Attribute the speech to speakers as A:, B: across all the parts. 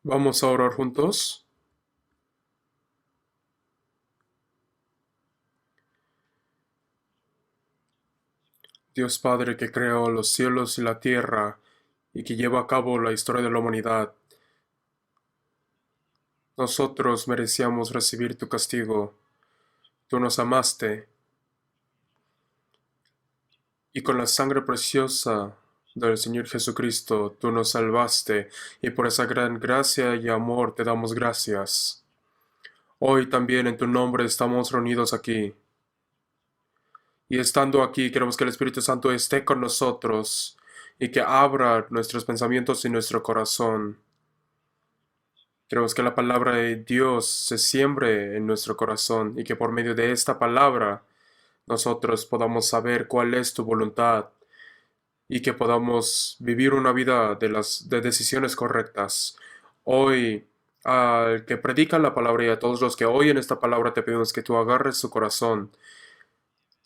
A: Vamos a orar juntos. Dios Padre que creó los cielos y la tierra y que lleva a cabo la historia de la humanidad, nosotros merecíamos recibir tu castigo. Tú nos amaste y con la sangre preciosa del Señor Jesucristo tú nos salvaste y por esa gran gracia y amor te damos gracias. Hoy también en tu nombre estamos reunidos aquí. Y estando aquí, queremos que el Espíritu Santo esté con nosotros y que abra nuestros pensamientos y nuestro corazón. Queremos que la palabra de Dios se siembre en nuestro corazón y que por medio de esta palabra nosotros podamos saber cuál es tu voluntad y que podamos vivir una vida de decisiones correctas. Hoy, al que predica la palabra y a todos los que oyen esta palabra, te pedimos que tú agarres su corazón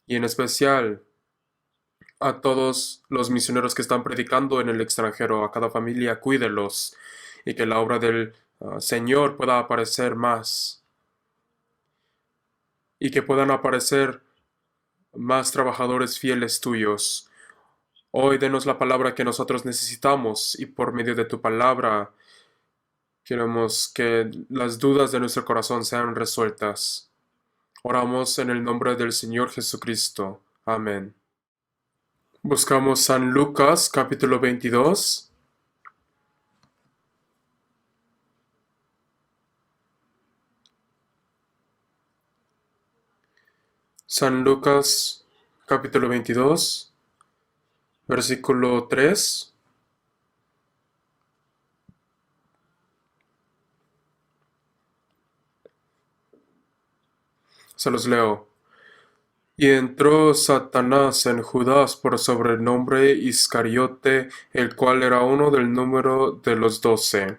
A: y en especial a todos los misioneros que están predicando en el extranjero, a cada familia, cuídelos y que la obra del Señor pueda aparecer más y que puedan aparecer más trabajadores fieles tuyos. Hoy denos la palabra que nosotros necesitamos y por medio de tu palabra queremos que las dudas de nuestro corazón sean resueltas. Oramos en el nombre del Señor Jesucristo. Amén. Buscamos San Lucas capítulo 22. San Lucas capítulo 22, versículo 3. Se los leo. Y entró Satanás en Judas por sobrenombre Iscariote, el cual era uno del número de los 12.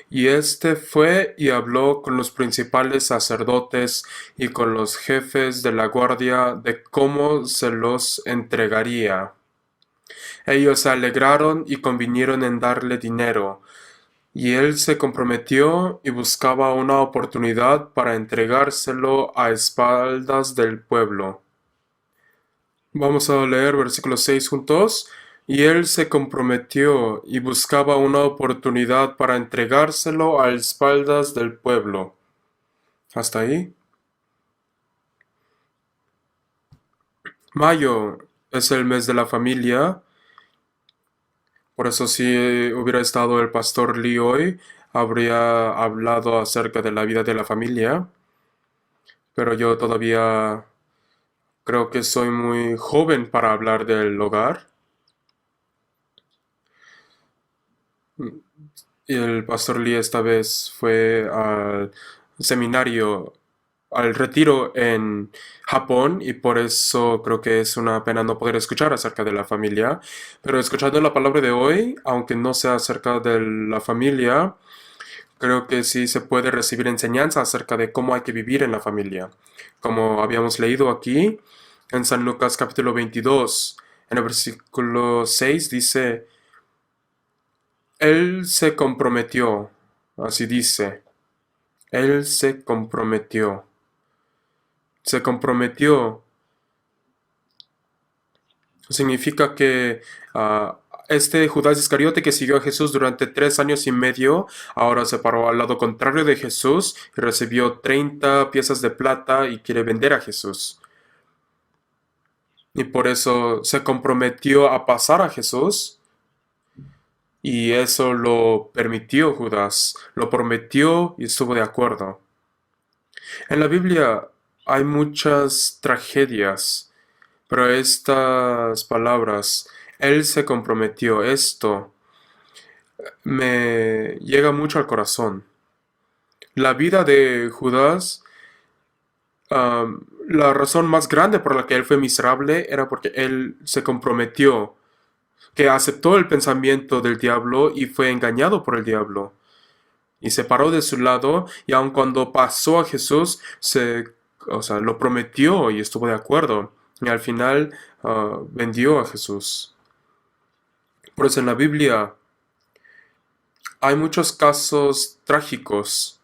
A: Y éste fue y habló con los principales sacerdotes y con los jefes de la guardia de cómo se los entregaría. Ellos se alegraron y convinieron en darle dinero, y él se comprometió y buscaba una oportunidad para entregárselo a espaldas del pueblo. Vamos a leer versículo 6 juntos. Y él se comprometió y buscaba una oportunidad para entregárselo a espaldas del pueblo. Hasta ahí. Mayo es el mes de la familia. Por eso si hubiera estado el pastor Lee hoy, habría hablado acerca de la vida de la familia. Pero yo todavía creo que soy muy joven para hablar del hogar. Y el pastor Lee esta vez fue al seminario, al retiro en Japón y por eso creo que es una pena no poder escuchar acerca de la familia. Pero escuchando la palabra de hoy, aunque no sea acerca de la familia, creo que sí se puede recibir enseñanza acerca de cómo hay que vivir en la familia. Como habíamos leído aquí en San Lucas capítulo 22, en el versículo 6 dice, Él se comprometió, así dice, Él se comprometió, significa que este Judas Iscariote que siguió a Jesús durante 3 años y medio, ahora se paró al lado contrario de Jesús y recibió 30 piezas de plata y quiere vender a Jesús. Y por eso se comprometió a pasar a Jesús y eso lo permitió Judas, lo prometió y estuvo de acuerdo. En la Biblia hay muchas tragedias, pero estas palabras, Él se comprometió, esto me llega mucho al corazón. La vida de Judas, la razón más grande por la que él fue miserable era porque él se comprometió, que aceptó el pensamiento del diablo y fue engañado por el diablo. Y se paró de su lado y aun cuando pasó a Jesús, lo prometió y estuvo de acuerdo. Y al final vendió a Jesús. Por eso en la Biblia Hay muchos casos trágicos,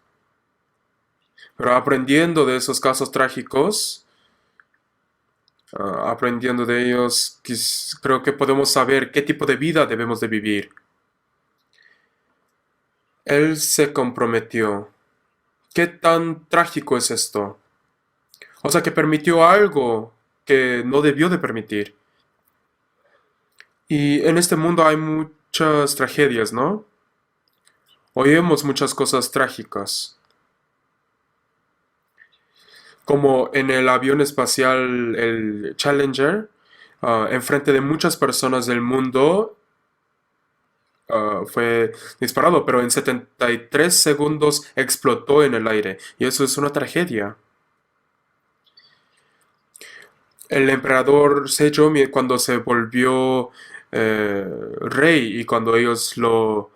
A: pero aprendiendo de esos casos trágicos, aprendiendo de ellos, creo que podemos saber qué tipo de vida debemos de vivir. Él se comprometió. ¿Qué tan trágico es esto? O sea, que permitió algo que no debió de permitir. Y en este mundo hay muchas tragedias, ¿no? Oímos muchas cosas trágicas. Como en el avión espacial, el Challenger, enfrente de muchas personas del mundo, fue disparado, pero en 73 segundos explotó en el aire. Y eso es una tragedia. El emperador Sejong, cuando se volvió rey y cuando ellos lo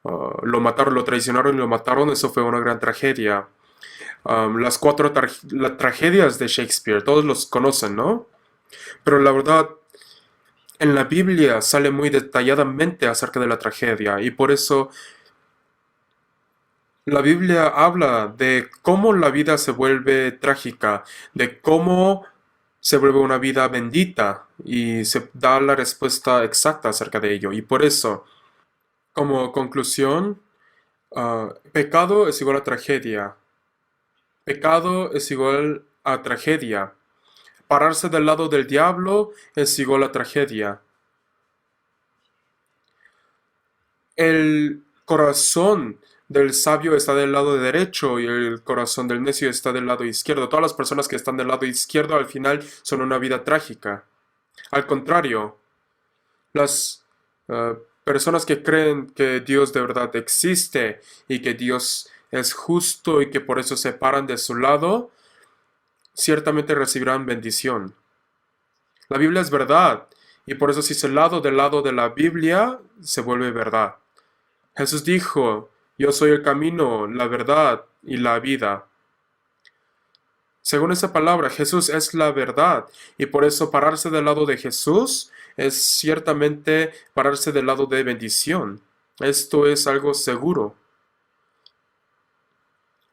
A: mataron, lo traicionaron y lo mataron, eso fue una gran tragedia. Las cuatro tragedias de Shakespeare, todos los conocen, ¿no? Pero la verdad, en la Biblia sale muy detalladamente acerca de la tragedia y por eso la Biblia habla de cómo la vida se vuelve trágica, de cómo se vuelve una vida bendita y se da la respuesta exacta acerca de ello. Y por eso, como conclusión, pecado es igual a tragedia. Pecado es igual a tragedia. Pararse del lado del diablo es igual a tragedia. El corazón del sabio está del lado derecho y el corazón del necio está del lado izquierdo. Todas las personas que están del lado izquierdo al final son una vida trágica. Al contrario, las personas que creen que Dios de verdad existe y que Dios es justo y que por eso se paran de su lado, ciertamente recibirán bendición. La Biblia es verdad y por eso si se lado del lado de la Biblia, se vuelve verdad. Jesús dijo, yo soy el camino, la verdad y la vida. Según esa palabra, Jesús es la verdad y por eso pararse del lado de Jesús es ciertamente pararse del lado de bendición. Esto es algo seguro.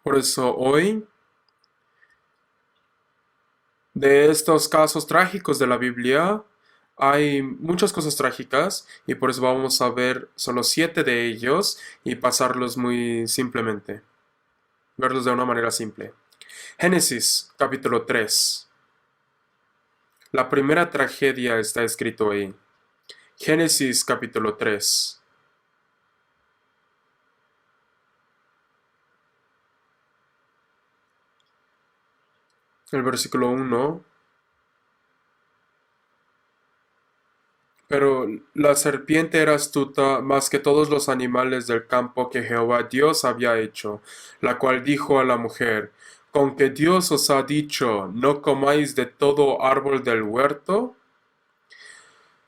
A: Por eso hoy, de estos casos trágicos de la Biblia, hay muchas cosas trágicas y por eso vamos a ver solo 7 de ellos y pasarlos muy simplemente, verlos de una manera simple. Génesis capítulo 3. La primera tragedia está escrito ahí. Génesis capítulo 3. El versículo 1. Pero la serpiente era astuta más que todos los animales del campo que Jehová Dios había hecho, la cual dijo a la mujer, ¿con que Dios os ha dicho, no comáis de todo árbol del huerto?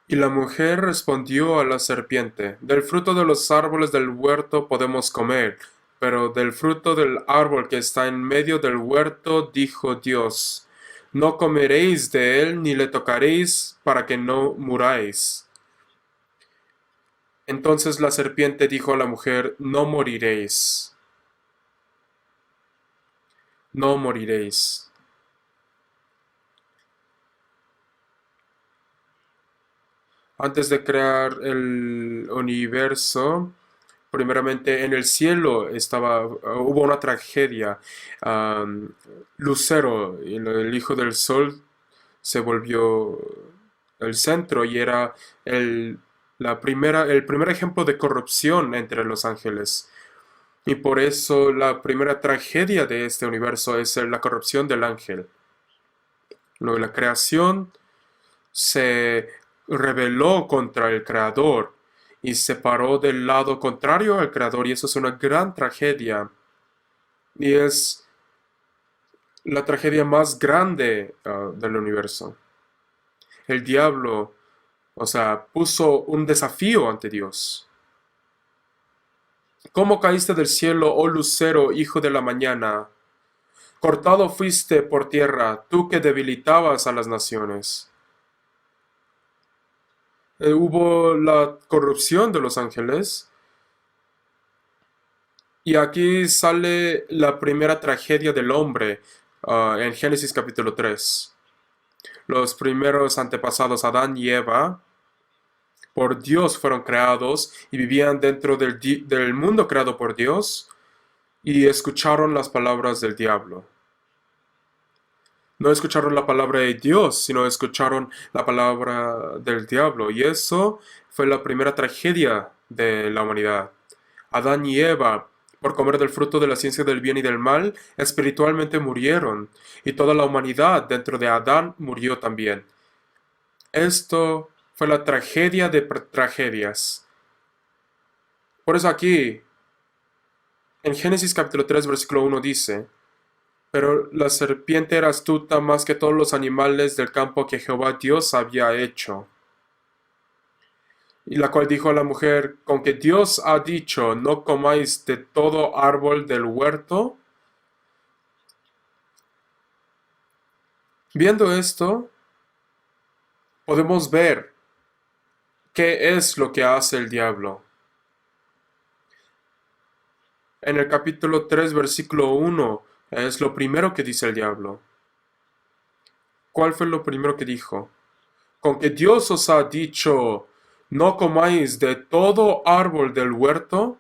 A: Y la mujer respondió a la serpiente, del fruto de los árboles del huerto podemos comer, pero del fruto del árbol que está en medio del huerto, dijo Dios, no comeréis de él ni le tocaréis para que no muráis. Entonces la serpiente dijo a la mujer, no moriréis, no moriréis. Antes de crear el universo, primeramente en el cielo hubo una tragedia. Um, Lucero, el hijo del sol, se volvió el centro y era el, el primer ejemplo de corrupción entre los ángeles. Y por eso la primera tragedia de este universo es la corrupción del ángel. Luego la creación se rebeló contra el Creador y se paró del lado contrario al Creador y eso es una gran tragedia. Y es la tragedia más grande del universo. El diablo, o sea, puso un desafío ante Dios. ¿Cómo caíste del cielo, oh lucero, hijo de la mañana? Cortado fuiste por tierra, tú que debilitabas a las naciones. Hubo la corrupción de los ángeles Y aquí sale la primera tragedia del hombre en Génesis capítulo 3. Los primeros antepasados, Adán y Eva, por Dios fueron creados y vivían dentro del mundo creado por Dios y escucharon las palabras del diablo. No escucharon la palabra de Dios, sino escucharon la palabra del diablo. Y eso fue la primera tragedia de la humanidad. Adán y Eva, por comer del fruto de la ciencia del bien y del mal, espiritualmente murieron. Y toda la humanidad dentro de Adán murió también. Esto fue la tragedia de tragedias. Por eso aquí, en Génesis capítulo 3, versículo 1 dice: Pero la serpiente era astuta más que todos los animales del campo que Jehová Dios había hecho. Y la cual dijo a la mujer: Con que Dios ha dicho, no comáis de todo árbol del huerto. Viendo esto, podemos ver qué es lo que hace el diablo. En el capítulo 3, versículo 1, es lo primero que dice el diablo. ¿Cuál fue lo primero que dijo? Con que Dios os ha dicho, no comáis de todo árbol del huerto.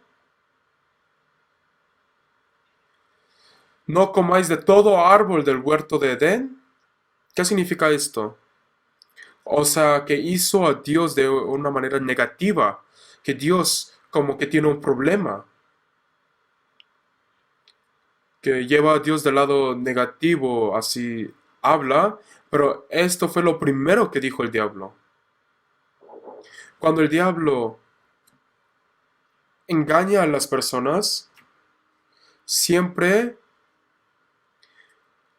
A: No comáis de todo árbol del huerto de Edén. ¿Qué significa esto? O sea, que hizo a Dios de una manera negativa, que Dios como que tiene un problema, que lleva a Dios del lado negativo, así habla, pero esto fue lo primero que dijo el diablo. Cuando el diablo engaña a las personas, siempre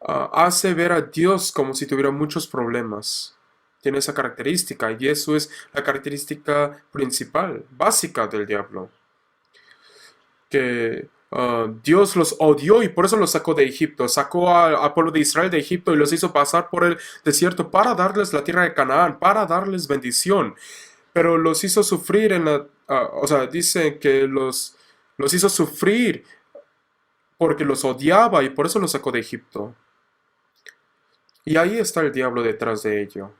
A: hace ver a Dios como si tuviera muchos problemas. Tiene esa característica y eso es la característica principal, básica del diablo. Que Dios los odió y por eso los sacó de Egipto. Sacó al pueblo de Israel de Egipto y los hizo pasar por el desierto para darles la tierra de Canaán, para darles bendición. Pero los hizo sufrir o sea, dicen que los hizo sufrir porque los odiaba y por eso los sacó de Egipto. Y ahí está el diablo detrás de ello.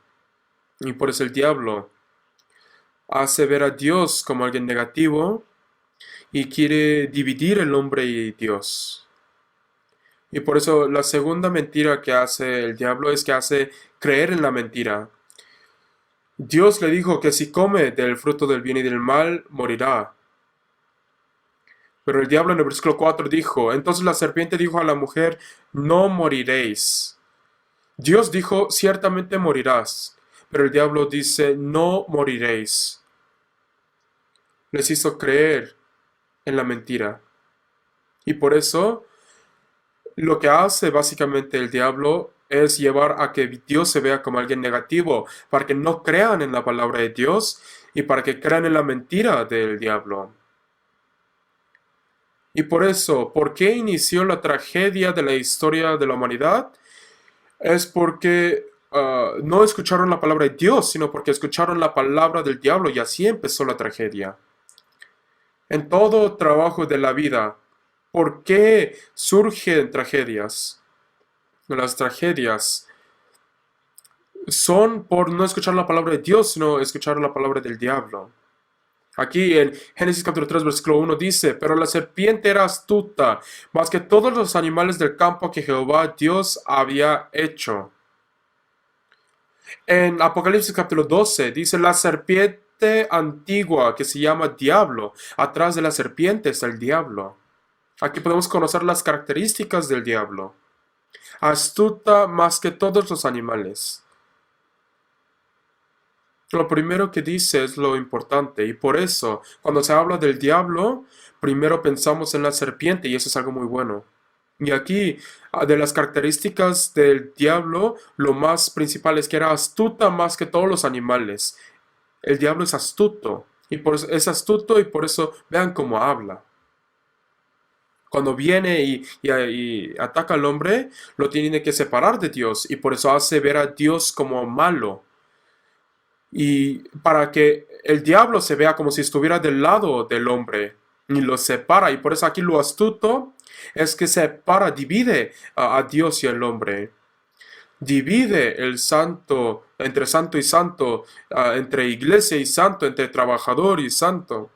A: Y por eso el diablo hace ver a Dios como alguien negativo y quiere dividir el hombre y Dios. Y por eso la segunda mentira que hace el diablo es que hace creer en la mentira. Dios le dijo que si come del fruto del bien y del mal, morirá. Pero el diablo en el versículo 4 dijo: Entonces la serpiente dijo a la mujer, no moriréis. Dios dijo, ciertamente morirás. Pero el diablo dice, no moriréis. Les hizo creer en la mentira. Y por eso, lo que hace básicamente el diablo es llevar a que Dios se vea como alguien negativo, para que no crean en la palabra de Dios y para que crean en la mentira del diablo. Y por eso, ¿por qué inició la tragedia de la historia de la humanidad? Es porque no escucharon la palabra de Dios, sino porque escucharon la palabra del diablo y así empezó la tragedia. En todo trabajo de la vida, ¿por qué surgen tragedias? Las tragedias son por no escuchar la palabra de Dios, sino escuchar la palabra del diablo. Aquí en Génesis capítulo 3, versículo 1 dice, pero la serpiente era astuta, más que todos los animales del campo que Jehová Dios había hecho. En Apocalipsis capítulo 12 dice, la serpiente antigua que se llama diablo, atrás de la serpiente está el diablo. Aquí podemos conocer las características del diablo. Astuta más que todos los animales. Lo primero que dice es lo importante y por eso cuando se habla del diablo, primero pensamos en la serpiente y eso es algo muy bueno. Y aquí, de las características del diablo, lo más principal es que era astuta más que todos los animales. El diablo es astuto y es astuto y por eso vean cómo habla. Cuando viene y ataca al hombre, lo tiene que separar de Dios y por eso hace ver a Dios como malo. Y para que el diablo se vea como si estuviera del lado del hombre, y los separa. Y por eso aquí lo astuto es que separa, divide a Dios y al hombre. Divide el santo y santo, entre iglesia y santo, entre trabajador y santo.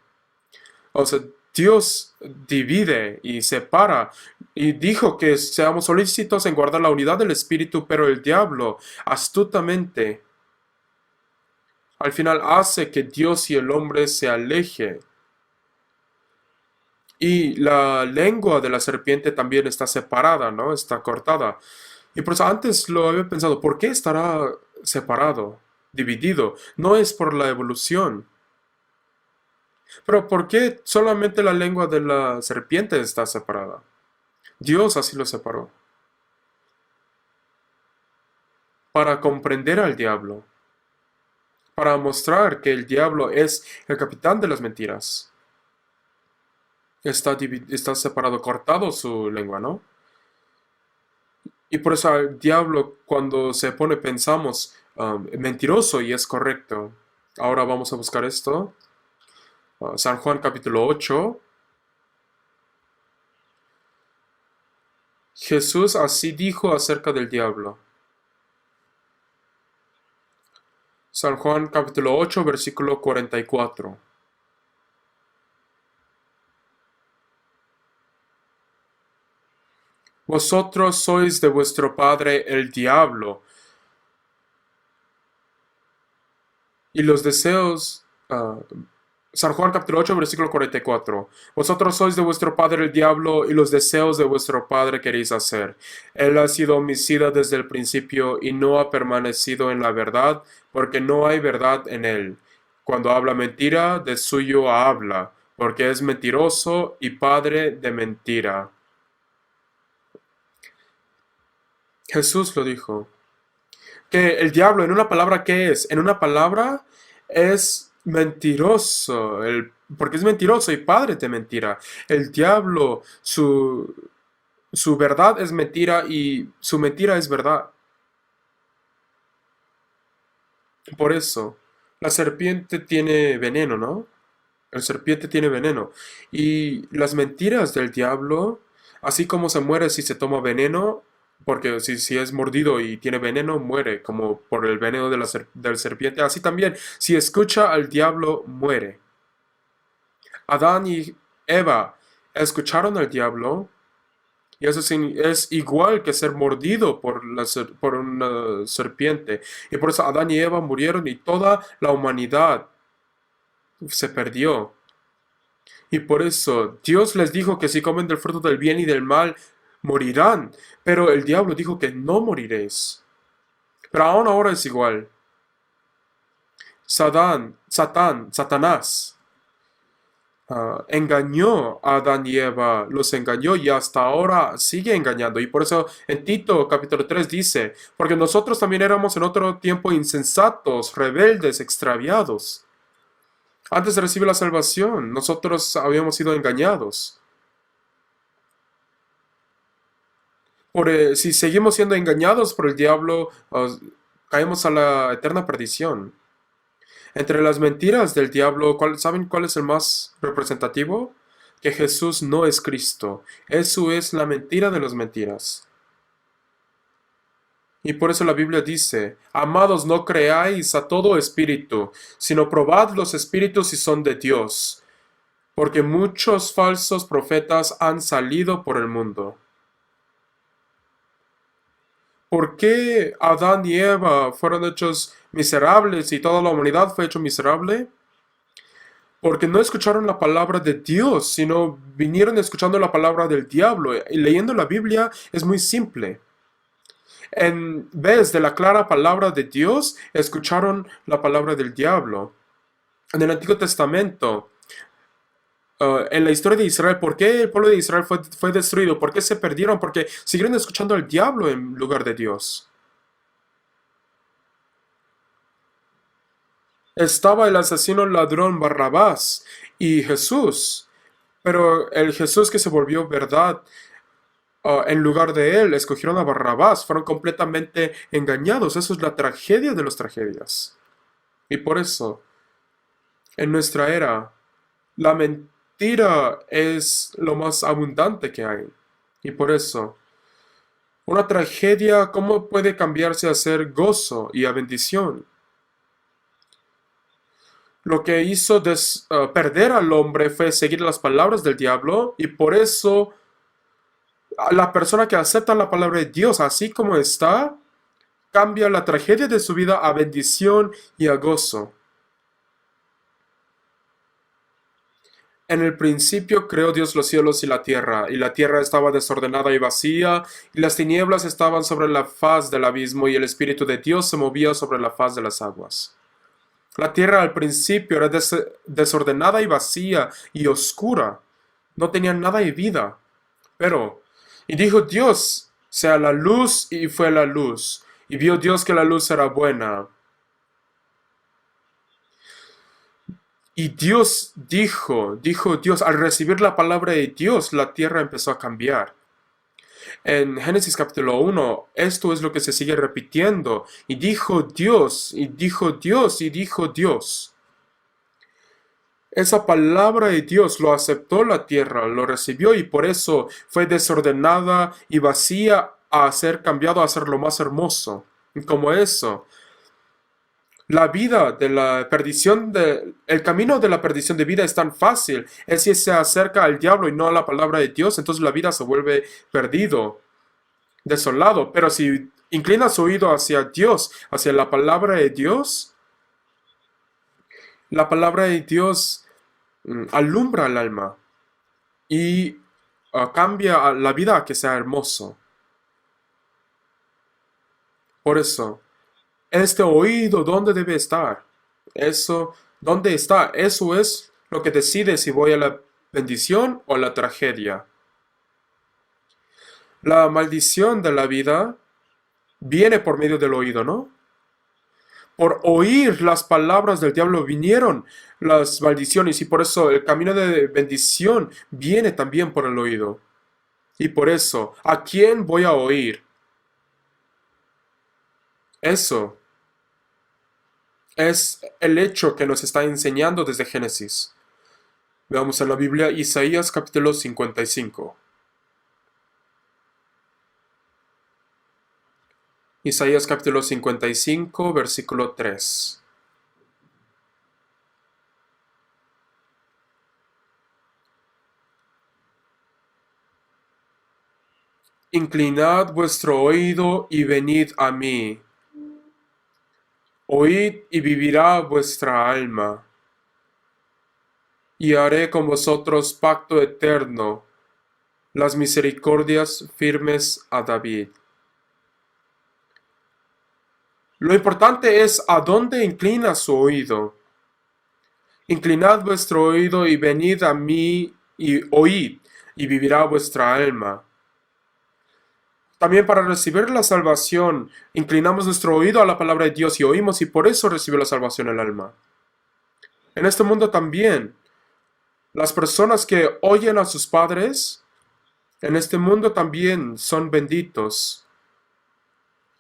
A: O sea, Dios divide y separa y dijo que seamos solícitos en guardar la unidad del Espíritu, pero el diablo astutamente al final hace que Dios y el hombre se alejen. Y la lengua de la serpiente también está separada, ¿no? Está cortada. Y por eso antes lo había pensado, ¿por qué estará separado, dividido? No es por la evolución. Pero ¿por qué solamente la lengua de la serpiente está separada? Dios así lo separó. Para comprender al diablo. Para mostrar que el diablo es el capitán de las mentiras. Está separado, cortado su lengua, ¿no? Y por eso al diablo cuando se pone pensamos mentiroso y es correcto. Ahora vamos a buscar esto. San Juan capítulo 8. Jesús así dijo acerca del diablo. San Juan capítulo 8 versículo 44. Vosotros sois de vuestro padre el diablo, y los deseos... San Juan capítulo 8 versículo 44. Vosotros sois de vuestro padre el diablo, y los deseos de vuestro padre queréis hacer. Él ha sido homicida desde el principio y no ha permanecido en la verdad, porque no hay verdad en él. Cuando habla mentira, de suyo habla, porque es mentiroso y padre de mentira. Jesús lo dijo. Que el diablo, en una palabra, ¿qué es? En una palabra es mentiroso, porque es mentiroso y padre de mentira. El diablo, su verdad es mentira y su mentira es verdad. Por eso, la serpiente tiene veneno, ¿no? El serpiente tiene veneno. Y las mentiras del diablo, así como se muere si se toma veneno, porque si es mordido y tiene veneno, muere, como por el veneno de del serpiente. Así también, si escucha al diablo, muere. Adán y Eva escucharon al diablo, y eso es igual que ser mordido por una serpiente. Y por eso Adán y Eva murieron y toda la humanidad se perdió. Y por eso Dios les dijo que si comen del fruto del bien y del mal, morirán. Pero el diablo dijo que no moriréis. Pero aún ahora es igual. Satanás, engañó a Adán y Eva, los engañó y hasta ahora sigue engañando. Y por eso en Tito capítulo 3 dice, porque nosotros también éramos en otro tiempo insensatos, rebeldes, extraviados. Antes de recibir la salvación, nosotros habíamos sido engañados. Si seguimos siendo engañados por el diablo, caemos a la eterna perdición. Entre las mentiras del diablo, ¿saben cuál es el más representativo? Que Jesús no es Cristo. Eso es la mentira de las mentiras. Y por eso la Biblia dice, amados, no creáis a todo espíritu, sino probad los espíritus si son de Dios, porque muchos falsos profetas han salido por el mundo. ¿Por qué Adán y Eva fueron hechos miserables y toda la humanidad fue hecho miserable? Porque no escucharon la palabra de Dios, sino vinieron escuchando la palabra del diablo. Y leyendo la Biblia es muy simple. En vez de la clara palabra de Dios, escucharon la palabra del diablo. En el Antiguo Testamento, en la historia de Israel, ¿por qué el pueblo de Israel fue destruido? ¿Por qué se perdieron? Porque siguieron escuchando al diablo en lugar de Dios. Estaba el asesino ladrón Barrabás y Jesús, pero el Jesús que se volvió verdad, en lugar de él, escogieron a Barrabás, fueron completamente engañados. Eso es la tragedia de las tragedias. Y por eso, en nuestra era, mentira es lo más abundante que hay. Y por eso, una tragedia, ¿cómo puede cambiarse a ser gozo y a bendición? Lo que hizo perder al hombre fue seguir las palabras del diablo, y por eso la persona que acepta la palabra de Dios así como está, cambia la tragedia de su vida a bendición y a gozo. En el principio creó Dios los cielos y la tierra estaba desordenada y vacía, y las tinieblas estaban sobre la faz del abismo, y el Espíritu de Dios se movía sobre la faz de las aguas. La tierra al principio era desordenada y vacía y oscura, no tenía nada de vida. Y dijo Dios, sea la luz, y fue la luz. Y vio Dios que la luz era buena. Y Dios dijo Dios, al recibir la palabra de Dios, la tierra empezó a cambiar. En Génesis capítulo 1, esto es lo que se sigue repitiendo. Y dijo Dios, y dijo Dios, y dijo Dios. Esa palabra de Dios lo aceptó la tierra, lo recibió, y por eso fue desordenada y vacía a ser cambiado a ser lo más hermoso. Y como eso, la vida de la perdición el camino de la perdición de vida es tan fácil. Es si se acerca al diablo y no a la palabra de Dios, entonces la vida se vuelve perdido, desolado. Pero si inclina su oído hacia Dios, hacia la palabra de Dios alumbra el alma y cambia la vida a que sea hermoso. Por eso, este oído, ¿dónde debe estar? Eso, ¿dónde está? Eso es lo que decide si voy a la bendición o a la tragedia. La maldición de la vida viene por medio del oído, ¿no? Por oír las palabras del diablo vinieron las maldiciones, y por eso el camino de bendición viene también por el oído. Y por eso, ¿a quién voy a oír? Eso es el hecho que nos está enseñando desde Génesis. Veamos en la Biblia Isaías capítulo 55. Isaías capítulo 55, versículo 3. Inclinad vuestro oído y venid a mí. Oíd y vivirá vuestra alma. Y haré con vosotros pacto eterno, las misericordias firmes a David. Lo importante es a dónde inclina su oído. Inclinad vuestro oído y venid a mí y oíd, y vivirá vuestra alma. También para recibir la salvación, inclinamos nuestro oído a la palabra de Dios y oímos, y por eso recibe la salvación el alma. En este mundo también, las personas que oyen a sus padres, en este mundo también son benditos.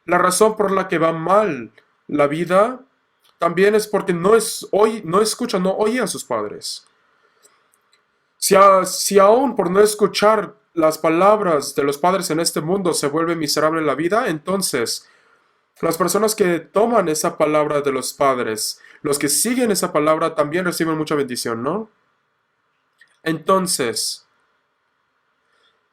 A: La razón por la que va mal la vida también es porque no escucha, no oye a sus padres. Si aún por no escuchar las palabras de los padres en este mundo se vuelve miserable la vida, entonces las personas que toman esa palabra de los padres, los que siguen esa palabra, también reciben mucha bendición, ¿no? Entonces,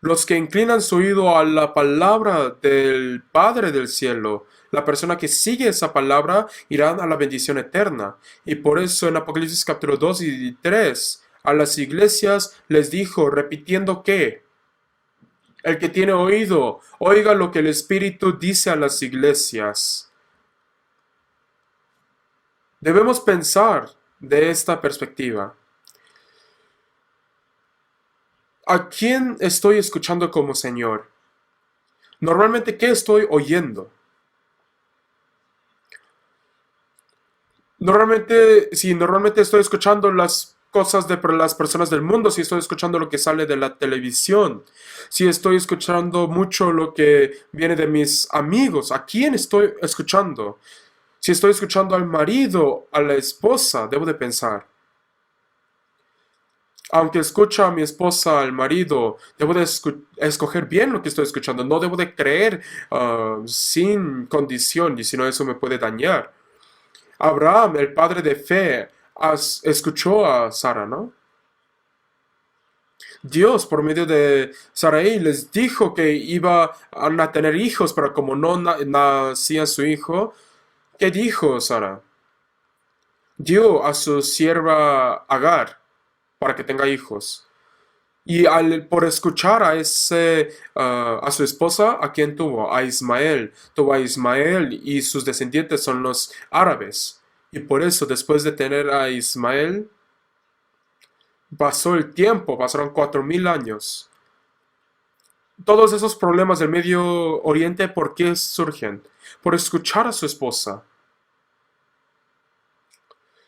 A: los que inclinan su oído a la palabra del Padre del cielo, la persona que sigue esa palabra, irán a la bendición eterna. Y por eso en Apocalipsis capítulo 2 y 3, a las iglesias les dijo, repitiendo que el que tiene oído, oiga lo que el Espíritu dice a las iglesias. Debemos pensar de esta perspectiva. ¿A quién estoy escuchando como Señor? Normalmente, ¿qué estoy oyendo? Normalmente estoy escuchando las cosas de las personas del mundo, si estoy escuchando lo que sale de la televisión, si estoy escuchando mucho lo que viene de mis amigos, ¿a quién estoy escuchando? Si estoy escuchando al marido, a la esposa, debo de pensar. Aunque escucho a mi esposa, al marido, debo de escoger bien lo que estoy escuchando. No debo de creer sin condición, y si no eso me puede dañar. Abraham, el padre de fe, escuchó a Sara, ¿no? Dios, por medio de Sarai, les dijo que iba a tener hijos, pero como no nacía su hijo, ¿qué dijo Sara? Dio a su sierva Agar para que tenga hijos. Y por escuchar a a su esposa, ¿a quién tuvo? A Ismael. Tuvo a Ismael y sus descendientes son los árabes. Y por eso, después de tener a Ismael, pasó el tiempo, pasaron 4000 años. Todos esos problemas del Medio Oriente, ¿por qué surgen? Por escuchar a su esposa.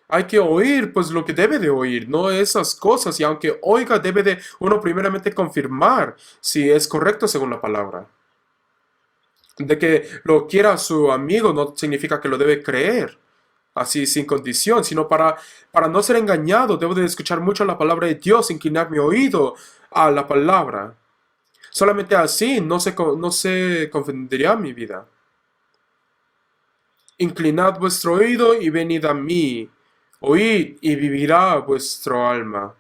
A: Hay que oír, pues lo que debe de oír, no esas cosas. Y aunque oiga, debe de uno primeramente confirmar si es correcto según la palabra. De que lo quiera su amigo no significa que lo debe creer, así sin condición, sino para no ser engañado, debo de escuchar mucho la palabra de Dios, inclinar mi oído a la palabra. Solamente así no se confundirá mi vida. Inclinad vuestro oído y venid a mí. Oíd y vivirá vuestra alma.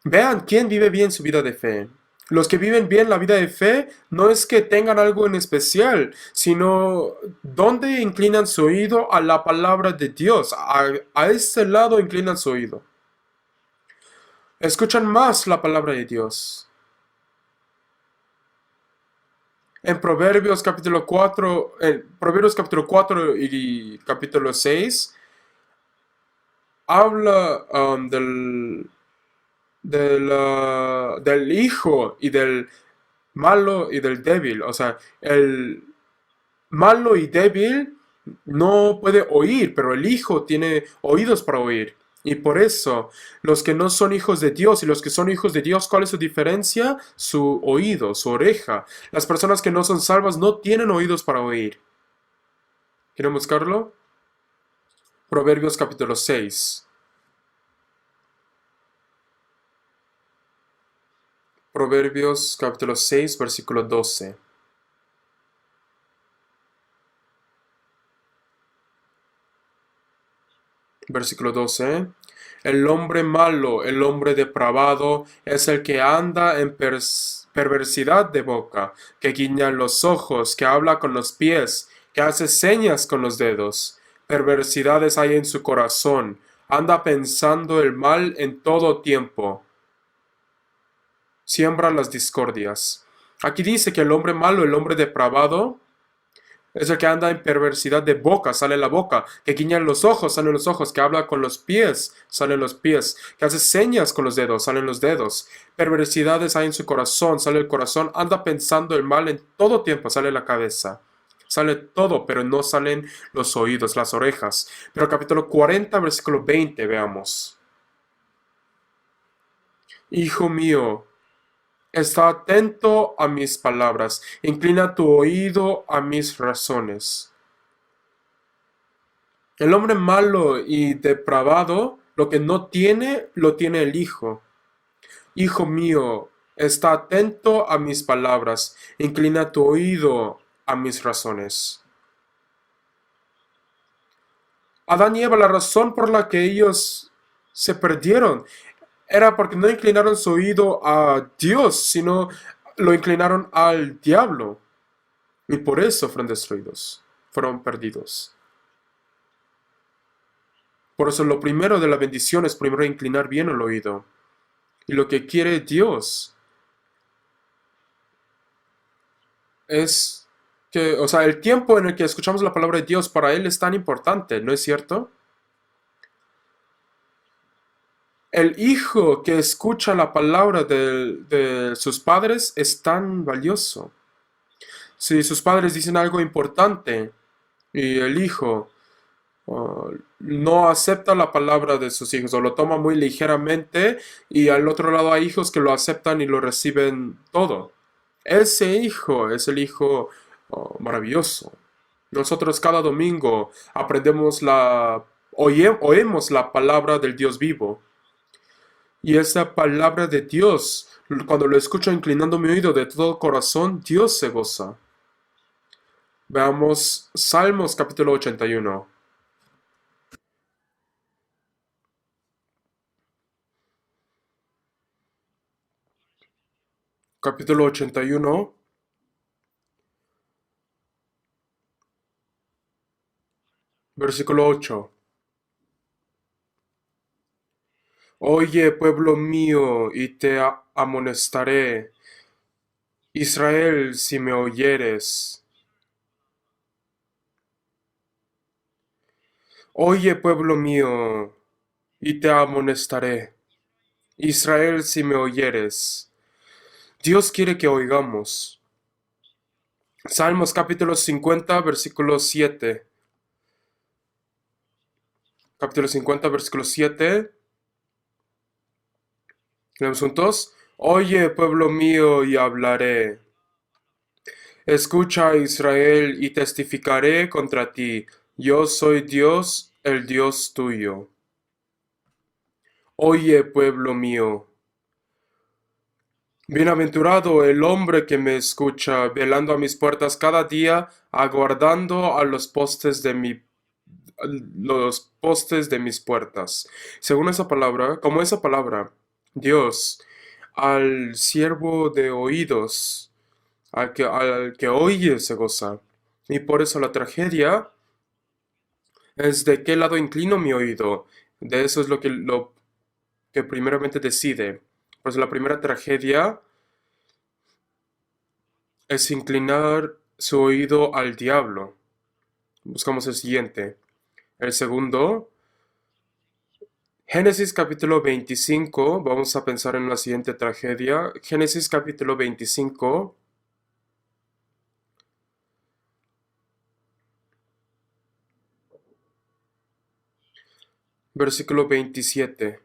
A: Vean quién vive bien su vida de fe. Los que viven bien la vida de fe no es que tengan algo en especial, sino donde inclinan su oído a la palabra de Dios. A ese lado inclinan su oído. Escuchan más la palabra de Dios. En Proverbios capítulo 4 y capítulo 6, habla del hijo y del malo y del débil. O sea, el malo y débil no puede oír, pero el hijo tiene oídos para oír. Y por eso, los que no son hijos de Dios y los que son hijos de Dios, ¿cuál es su diferencia? Su oído, su oreja. Las personas que no son salvas no tienen oídos para oír. ¿Quieren buscarlo? Proverbios capítulo 6. Proverbios capítulo 6, versículo 12. Versículo 12. El hombre malo, el hombre depravado, es el que anda en perversidad de boca, que guiña los ojos, que habla con los pies, que hace señas con los dedos. Perversidades hay en su corazón, anda pensando el mal en todo tiempo. Siembra las discordias. Aquí dice que el hombre malo, el hombre depravado, es el que anda en perversidad de boca, sale la boca, que guiña los ojos, salen los ojos, que habla con los pies, salen los pies, que hace señas con los dedos, salen los dedos. Perversidades hay en su corazón, sale el corazón, anda pensando el mal en todo tiempo, sale la cabeza. Sale todo, pero no salen los oídos, las orejas. Pero capítulo 40, versículo 20, veamos. Hijo mío, está atento a mis palabras, inclina tu oído a mis razones. El hombre malo y depravado, lo que no tiene, lo tiene el hijo. Hijo mío, está atento a mis palabras, inclina tu oído a mis razones. Adán y Eva, la razón por la que ellos se perdieron era porque no inclinaron su oído a Dios, sino lo inclinaron al diablo. Y por eso fueron destruidos, fueron perdidos. Por eso lo primero de la bendición es primero inclinar bien el oído. Y lo que quiere Dios es que, o sea, el tiempo en el que escuchamos la palabra de Dios para Él es tan importante, ¿no es cierto? El hijo que escucha la palabra de sus padres es tan valioso. Si sus padres dicen algo importante y el hijo no acepta la palabra de sus hijos o lo toma muy ligeramente, y al otro lado hay hijos que lo aceptan y lo reciben todo. Ese hijo es el hijo maravilloso. Nosotros cada domingo oímos la palabra del Dios vivo. Y esa palabra de Dios, cuando lo escucho inclinando mi oído de todo corazón, Dios se goza. Veamos Salmos capítulo 81. Capítulo 81, versículo 8. Oye, pueblo mío, y te amonestaré. Israel, si me oyeres. Oye, pueblo mío, y te amonestaré. Israel, si me oyeres. Dios quiere que oigamos. Salmos capítulo 50, versículo 7. Capítulo 50, versículo 7. Leemos juntos. Oye, pueblo mío, y hablaré. Escucha, Israel, y testificaré contra ti. Yo soy Dios, el Dios tuyo. Oye, pueblo mío. Bienaventurado el hombre que me escucha, velando a mis puertas cada día, aguardando a los postes de mis puertas. Según esa palabra, como esa palabra, Dios, al siervo de oídos, al que oye se goza. Y por eso la tragedia es de qué lado inclino mi oído. De eso es lo que primeramente decide. Pues la primera tragedia es inclinar su oído al diablo. Buscamos el siguiente. El segundo, Génesis capítulo 25. Vamos a pensar en la siguiente tragedia. Génesis capítulo 25, versículo 27.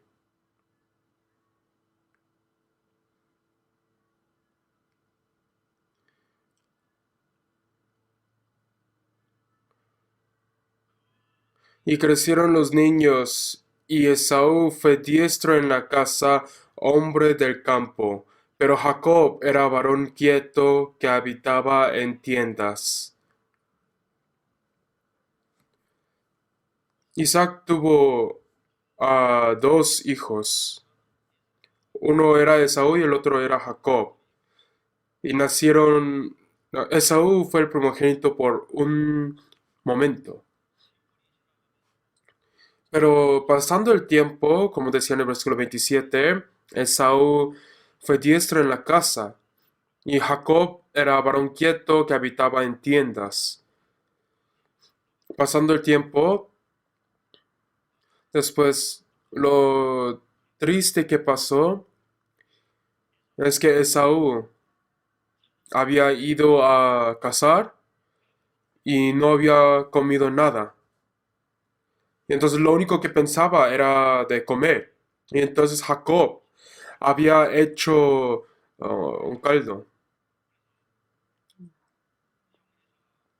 A: Y crecieron los niños, y Esaú fue diestro en la casa, hombre del campo, pero Jacob era varón quieto que habitaba en tiendas. Isaac tuvo dos hijos. Uno era Esaú y el otro era Jacob. Y nacieron. No, Esaú fue el primogénito por un momento. Pero pasando el tiempo, como decía en el versículo 27, Esaú fue diestro en la casa y Jacob era varón quieto que habitaba en tiendas. Pasando el tiempo, después lo triste que pasó es que Esaú había ido a cazar y no había comido nada. Y entonces lo único que pensaba era de comer. Y entonces Jacob había hecho un caldo.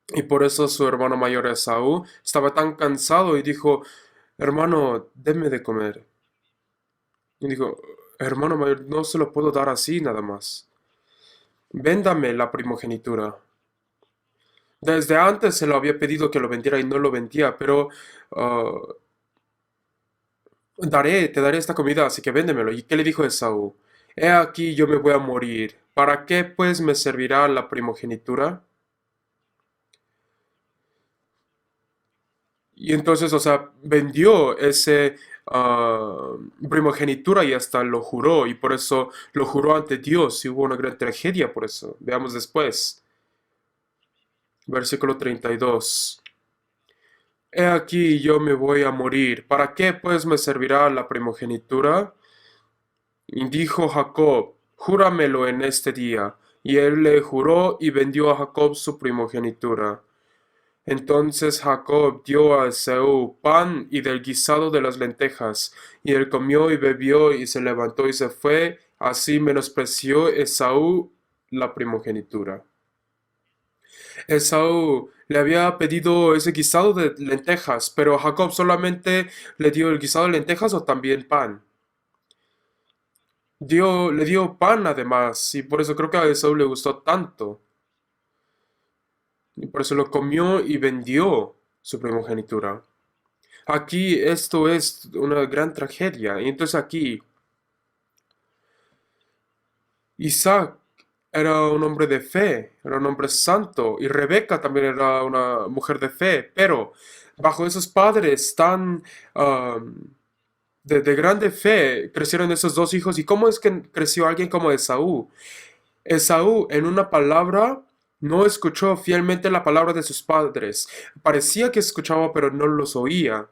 A: Y por eso su hermano mayor Esaú estaba tan cansado y dijo, hermano, deme de comer. Y dijo, hermano mayor, no se lo puedo dar así nada más. Véndame la primogenitura. Desde antes se lo había pedido que lo vendiera y no lo vendía, pero ah, te daré esta comida, así que véndemelo. ¿Y qué le dijo Esaú? He aquí yo me voy a morir. ¿Para qué pues me servirá la primogenitura? Y entonces, o sea, vendió ese primogenitura y hasta lo juró, y por eso lo juró ante Dios, y hubo una gran tragedia por eso. Veamos después, versículo 32. He aquí yo me voy a morir. ¿Para qué pues me servirá la primogenitura? Y dijo Jacob, júramelo en este día. Y él le juró y vendió a Jacob su primogenitura. Entonces Jacob dio a Esaú pan y del guisado de las lentejas, y él comió y bebió y se levantó y se fue, así menospreció Esaú la primogenitura. Esaú le había pedido ese guisado de lentejas, pero Jacob solamente le dio el guisado de lentejas o también pan. le dio pan además, y por eso creo que a Esaú le gustó tanto. Y por eso lo comió y vendió su primogenitura. Aquí esto es una gran tragedia. Y entonces aquí Isaac era un hombre de fe, era un hombre santo, y Rebeca también era una mujer de fe, pero bajo esos padres tan de grande fe crecieron esos dos hijos. ¿Y cómo es que creció alguien como Esaú? Esaú, en una palabra, no escuchó fielmente la palabra de sus padres. Parecía que escuchaba, pero no los oía.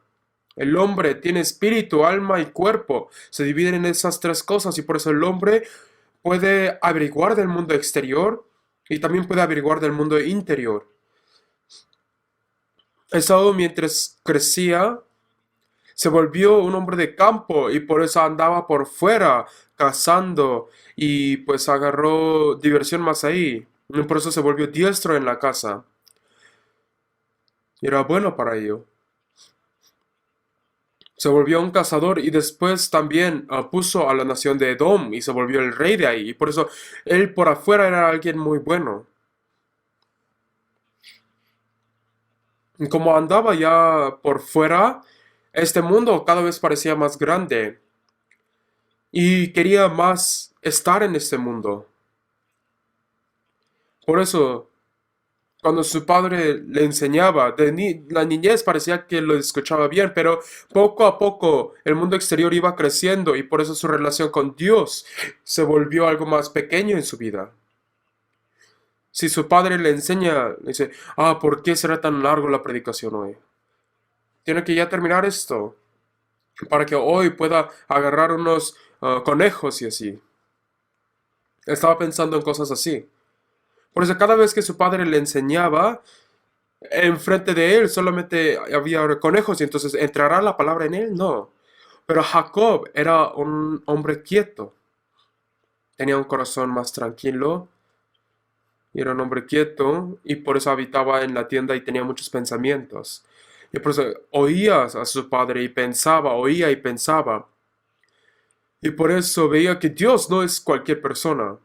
A: El hombre tiene espíritu, alma y cuerpo. Se dividen en esas tres cosas y por eso el hombre puede averiguar del mundo exterior y también puede averiguar del mundo interior. Esaú, mientras crecía, se volvió un hombre de campo y por eso andaba por fuera cazando y pues agarró diversión más ahí. Y por eso se volvió diestro en la casa. Y era bueno para ello. Se volvió un cazador y después también puso a la nación de Edom y se volvió el rey de ahí. Y por eso él por afuera era alguien muy bueno. Y como andaba ya por fuera, este mundo cada vez parecía más grande y quería más estar en este mundo. Por eso, cuando su padre le enseñaba, la niñez parecía que lo escuchaba bien, pero poco a poco el mundo exterior iba creciendo y por eso su relación con Dios se volvió algo más pequeño en su vida. Si su padre le enseña, le dice, ¿por qué será tan largo la predicación hoy? Tiene que ya terminar esto para que hoy pueda agarrar unos conejos y así. Estaba pensando en cosas así. Por eso cada vez que su padre le enseñaba, enfrente de él solamente había conejos y entonces ¿entrará la palabra en él? No. Pero Jacob era un hombre quieto. Tenía un corazón más tranquilo y era un hombre quieto y por eso habitaba en la tienda y tenía muchos pensamientos. Y por eso oía a su padre y pensaba, oía y pensaba. Y por eso veía que Dios no es cualquier persona.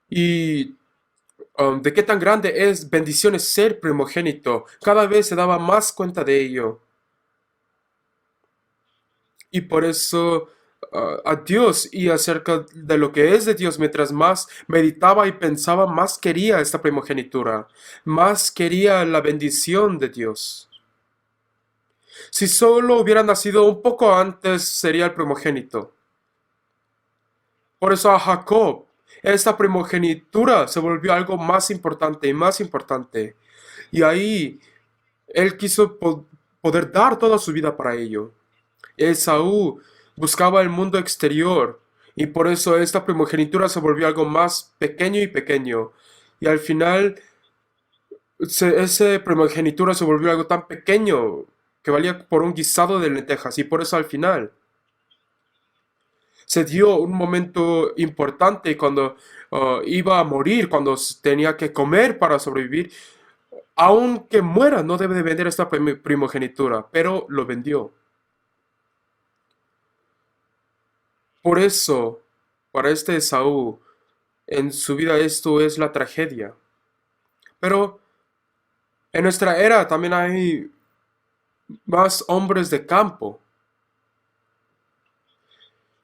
A: Y de qué tan grande es bendición es ser primogénito. Cada vez se daba más cuenta de ello. Y por eso a Dios y acerca de lo que es de Dios, mientras más meditaba y pensaba, más quería esta primogenitura, más quería la bendición de Dios. Si solo hubiera nacido un poco antes, sería el primogénito. Por eso a Jacob, esta primogenitura se volvió algo más importante y más importante. Y ahí él quiso poder dar toda su vida para ello. Esaú buscaba el mundo exterior y por eso esta primogenitura se volvió algo más pequeño y pequeño. Y al final esa primogenitura se volvió algo tan pequeño que valía por un guisado de lentejas y por eso al final se dio un momento importante cuando iba a morir, cuando tenía que comer para sobrevivir. Aunque muera, no debe de vender esta primogenitura, pero lo vendió. Por eso, para este Esaú, en su vida esto es la tragedia. Pero en nuestra era también hay más hombres de campo,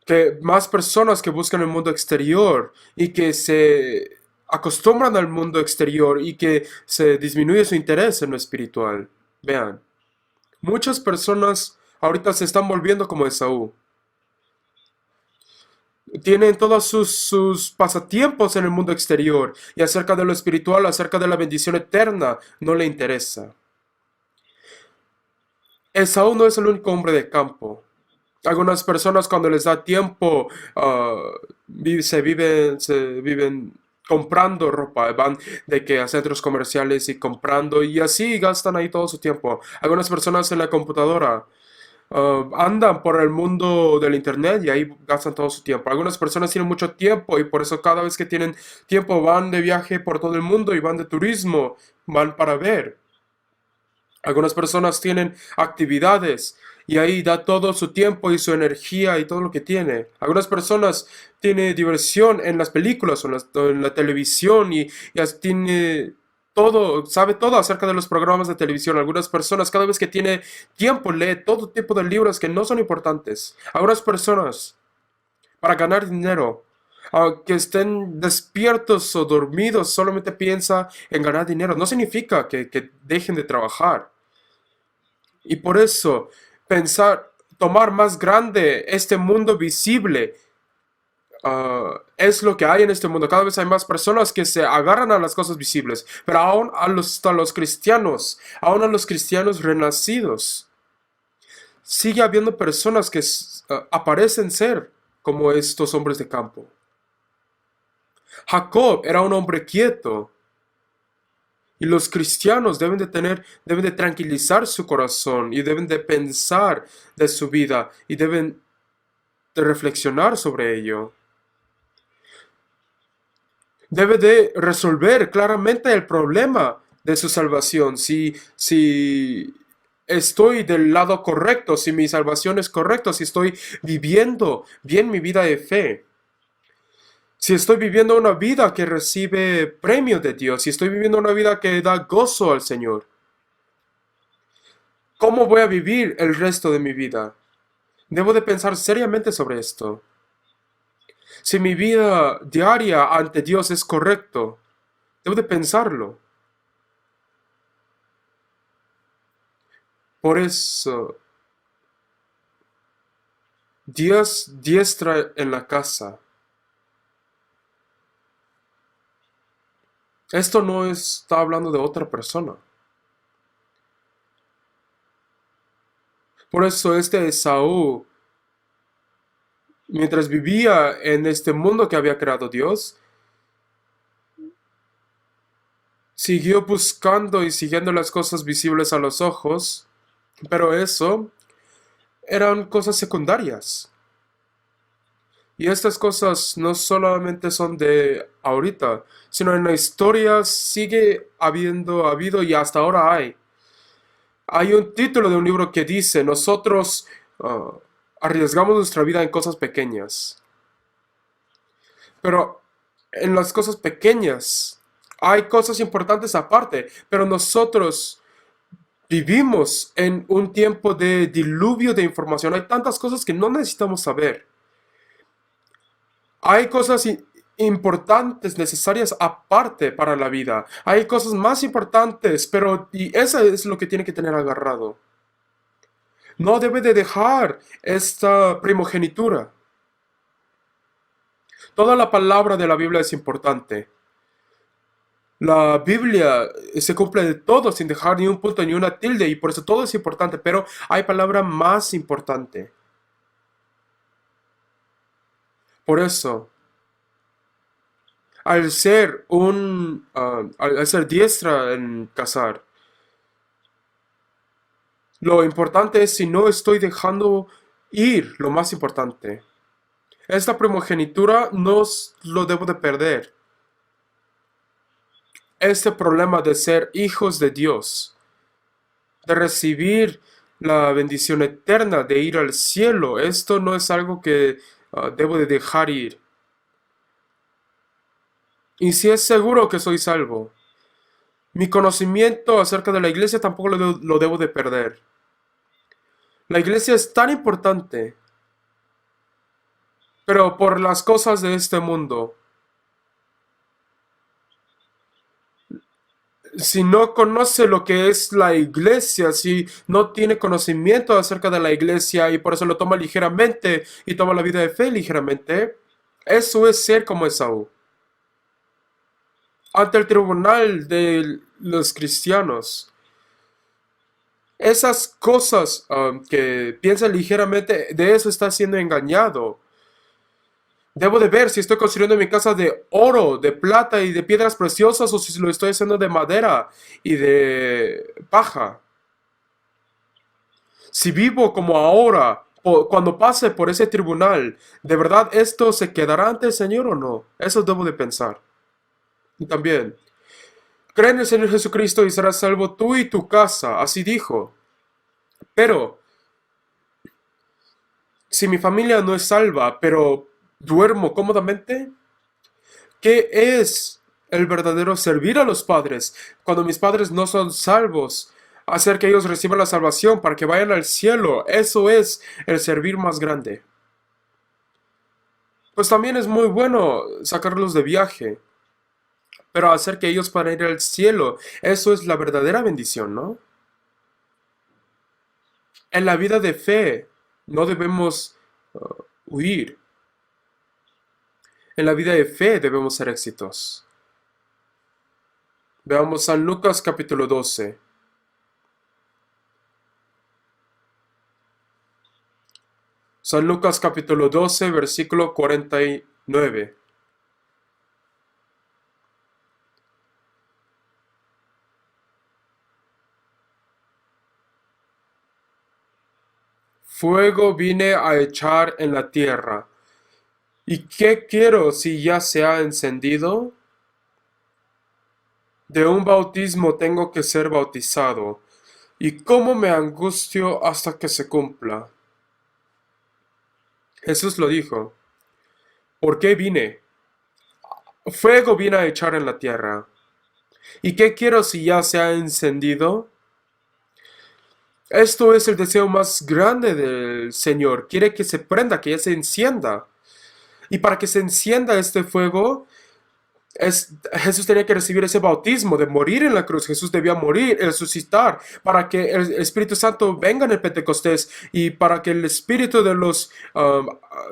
A: que más personas que buscan el mundo exterior y que se acostumbran al mundo exterior y que se disminuye su interés en lo espiritual. Vean, muchas personas ahorita se están volviendo como Esaú. Tienen todos sus pasatiempos en el mundo exterior y acerca de lo espiritual, acerca de la bendición eterna, no le interesa. Esaú no es el único hombre de campo. Algunas personas cuando les da tiempo se viven comprando ropa, van de que a centros comerciales y comprando y así gastan ahí todo su tiempo. Algunas personas en la computadora andan por el mundo del internet y ahí gastan todo su tiempo. Algunas personas tienen mucho tiempo y por eso cada vez que tienen tiempo van de viaje por todo el mundo y van de turismo, van para ver. Algunas personas tienen actividades y ahí da todo su tiempo y su energía y todo lo que tiene. Algunas personas tienen diversión en las películas o en la televisión y tiene todo, sabe todo acerca de los programas de televisión. Algunas personas cada vez que tiene tiempo lee todo tipo de libros que no son importantes. Algunas personas para ganar dinero, aunque estén despiertos o dormidos, solamente piensa en ganar dinero. No significa que dejen de trabajar. Y por eso, tomar más grande este mundo visible, es lo que hay en este mundo. Cada vez hay más personas que se agarran a las cosas visibles, pero aún a los cristianos, aún a los cristianos renacidos, sigue habiendo personas que aparecen ser como estos hombres de campo. Jacob era un hombre quieto. Y los cristianos deben de tranquilizar su corazón y deben de pensar de su vida y deben de reflexionar sobre ello. Debe de resolver claramente el problema de su salvación. Si estoy del lado correcto, si mi salvación es correcta, si estoy viviendo bien mi vida de fe. Si estoy viviendo una vida que recibe premio de Dios, si estoy viviendo una vida que da gozo al Señor, ¿cómo voy a vivir el resto de mi vida? Debo de pensar seriamente sobre esto. Si mi vida diaria ante Dios es correcto, debo de pensarlo. Por eso, Dios diestra en la casa. Esto no está hablando de otra persona. Por eso este Esaú, mientras vivía en este mundo que había creado Dios, siguió buscando y siguiendo las cosas visibles a los ojos, pero eso eran cosas secundarias. Y estas cosas no solamente son de ahorita, sino en la historia sigue habido y hasta ahora hay. Hay un título de un libro que dice, nosotros arriesgamos nuestra vida en cosas pequeñas. Pero en las cosas pequeñas hay cosas importantes aparte, pero nosotros vivimos en un tiempo de diluvio de información. Hay tantas cosas que no necesitamos saber. Hay cosas importantes, necesarias aparte para la vida. Hay cosas más importantes, y eso es lo que tiene que tener agarrado. No debe de dejar esta primogenitura. Toda la palabra de la Biblia es importante. La Biblia se cumple de todo sin dejar ni un punto ni una tilde y por eso todo es importante, pero hay palabra más importante. Por eso, al ser diestra en cazar, lo importante es si no estoy dejando ir lo más importante. Esta primogenitura no lo debo de perder. Este problema de ser hijos de Dios, de recibir la bendición eterna, de ir al cielo, esto no es algo que debo de dejar ir. Y si es seguro que soy salvo, mi conocimiento acerca de la iglesia tampoco lo debo de perder. La iglesia es tan importante, pero por las cosas de este mundo, si no conoce lo que es la iglesia, si no tiene conocimiento acerca de la iglesia y por eso lo toma ligeramente y toma la vida de fe ligeramente, eso es ser como Esaú. Ante el tribunal de los cristianos, esas cosas que piensa ligeramente, de eso está siendo engañado. Debo de ver si estoy construyendo mi casa de oro, de plata y de piedras preciosas o si lo estoy haciendo de madera y de paja. Si vivo como ahora, cuando pase por ese tribunal, ¿de verdad esto se quedará ante el Señor o no? Eso debo de pensar. Y también, cree en el Señor Jesucristo y serás salvo tú y tu casa, así dijo. Pero si mi familia no es salva, pero duermo cómodamente, ¿qué es el verdadero servir a los padres cuando mis padres no son salvos? Hacer que ellos reciban la salvación para que vayan al cielo. Eso es el servir más grande. Pues también es muy bueno sacarlos de viaje, pero hacer que ellos puedan ir al cielo, eso es la verdadera bendición, ¿no? En la vida de fe no debemos huir. En la vida de fe debemos ser éxitos. Veamos San Lucas capítulo 12. San Lucas capítulo 12, versículo 49. Fuego vine a echar en la tierra. ¿Y qué quiero si ya se ha encendido? De un bautismo tengo que ser bautizado. ¿Y cómo me angustio hasta que se cumpla? Jesús lo dijo. ¿Por qué vine? Fuego vine a echar en la tierra. ¿Y qué quiero si ya se ha encendido? Esto es el deseo más grande del Señor. Quiere que se prenda, que ya se encienda. Y para que se encienda este fuego, Jesús tenía que recibir ese bautismo de morir en la cruz. Jesús debía morir, resucitar, para que el Espíritu Santo venga en el Pentecostés y para que el espíritu de los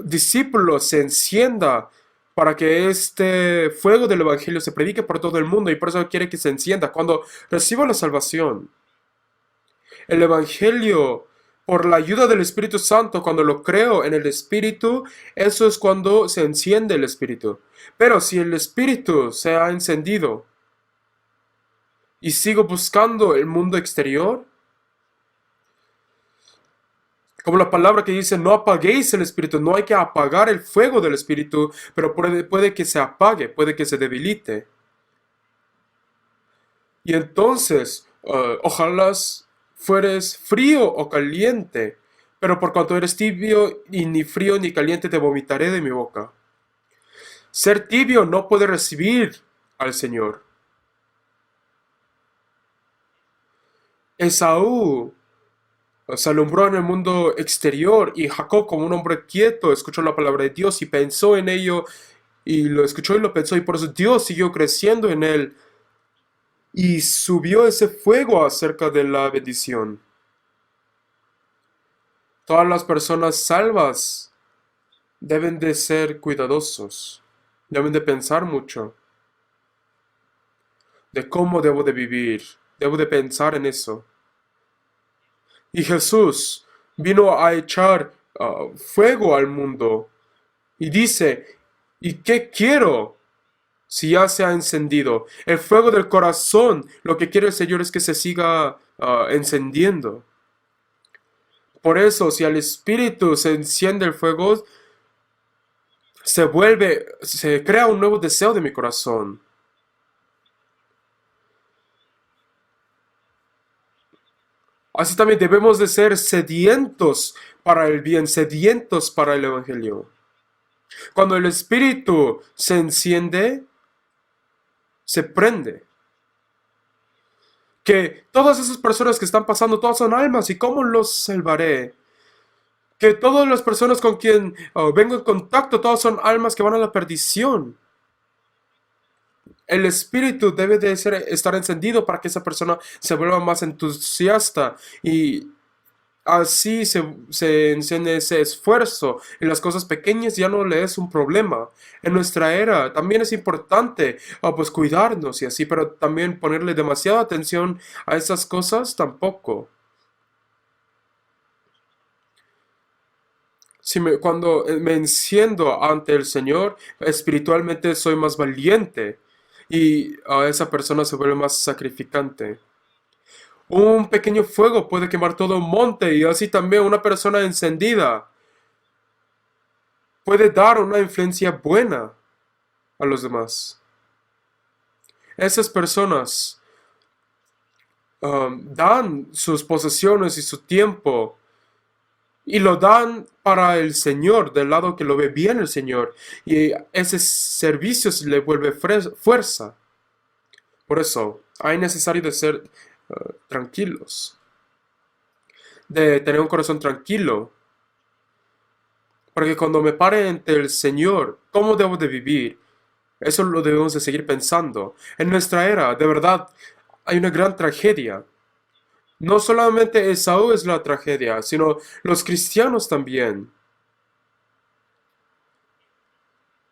A: discípulos se encienda, para que este fuego del Evangelio se predique por todo el mundo, y por eso quiere que se encienda. Cuando reciba la salvación, el Evangelio, por la ayuda del Espíritu Santo, cuando lo creo en el Espíritu, eso es cuando se enciende el Espíritu. Pero si el Espíritu se ha encendido y sigo buscando el mundo exterior, como la palabra que dice, no apaguéis el Espíritu, no hay que apagar el fuego del Espíritu, pero puede que se apague, puede que se debilite. Y entonces, ojalá fueres frío o caliente, pero por cuanto eres tibio y ni frío ni caliente te vomitaré de mi boca. Ser tibio no puede recibir al Señor. Esaú se alumbró en el mundo exterior y Jacob, como un hombre quieto, escuchó la palabra de Dios y pensó en ello y lo escuchó y lo pensó, y por eso Dios siguió creciendo en él y subió ese fuego acerca de la bendición. Todas las personas salvas deben de ser cuidadosos, deben de pensar mucho de cómo debo de vivir, debo de pensar en eso. Y Jesús vino a echar fuego al mundo y dice, ¿y qué quiero si ya se ha encendido? El fuego del corazón, lo que quiere el Señor es que se siga encendiendo. Por eso, si al Espíritu se enciende el fuego, se crea un nuevo deseo de mi corazón. Así también debemos de ser sedientos para el bien, sedientos para el Evangelio. Cuando el Espíritu se enciende, se prende. Que todas esas personas que están pasando, todas son almas, ¿y cómo los salvaré? Que todas las personas con quien vengo en contacto, todas son almas que van a la perdición. El espíritu debe de estar encendido para que esa persona se vuelva más entusiasta y así se enciende ese esfuerzo. En las cosas pequeñas ya no le es un problema. En nuestra era también es importante pues cuidarnos y así, pero también ponerle demasiada atención a esas cosas tampoco. Cuando me enciendo ante el Señor, espiritualmente soy más valiente y a esa persona se vuelve más sacrificante. Un pequeño fuego puede quemar todo un monte y así también una persona encendida puede dar una influencia buena a los demás. Esas personas dan sus posesiones y su tiempo y lo dan para el Señor, del lado que lo ve bien el Señor. Y ese servicio se le vuelve fuerza. Por eso, hay necesario de ser tranquilos, de tener un corazón tranquilo. Porque cuando me pare ante el Señor, ¿cómo debo de vivir? Eso lo debemos de seguir pensando. En nuestra era, de verdad, hay una gran tragedia. No solamente Esaú es la tragedia, sino los cristianos también.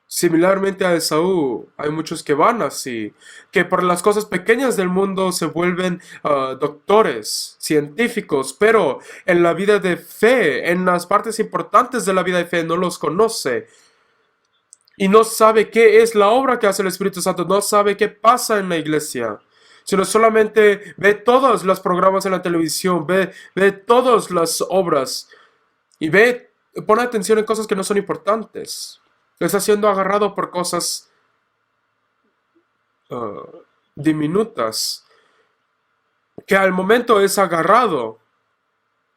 A: Similarmente a Esaú, hay muchos que van así, que por las cosas pequeñas del mundo se vuelven doctores, científicos, pero en la vida de fe, en las partes importantes de la vida de fe, no los conoce y no sabe qué es la obra que hace el Espíritu Santo, no sabe qué pasa en la iglesia, sino solamente ve todos los programas en la televisión, ve todas las obras y pone atención en cosas que no son importantes. Está siendo agarrado por cosas diminutas, que al momento es agarrado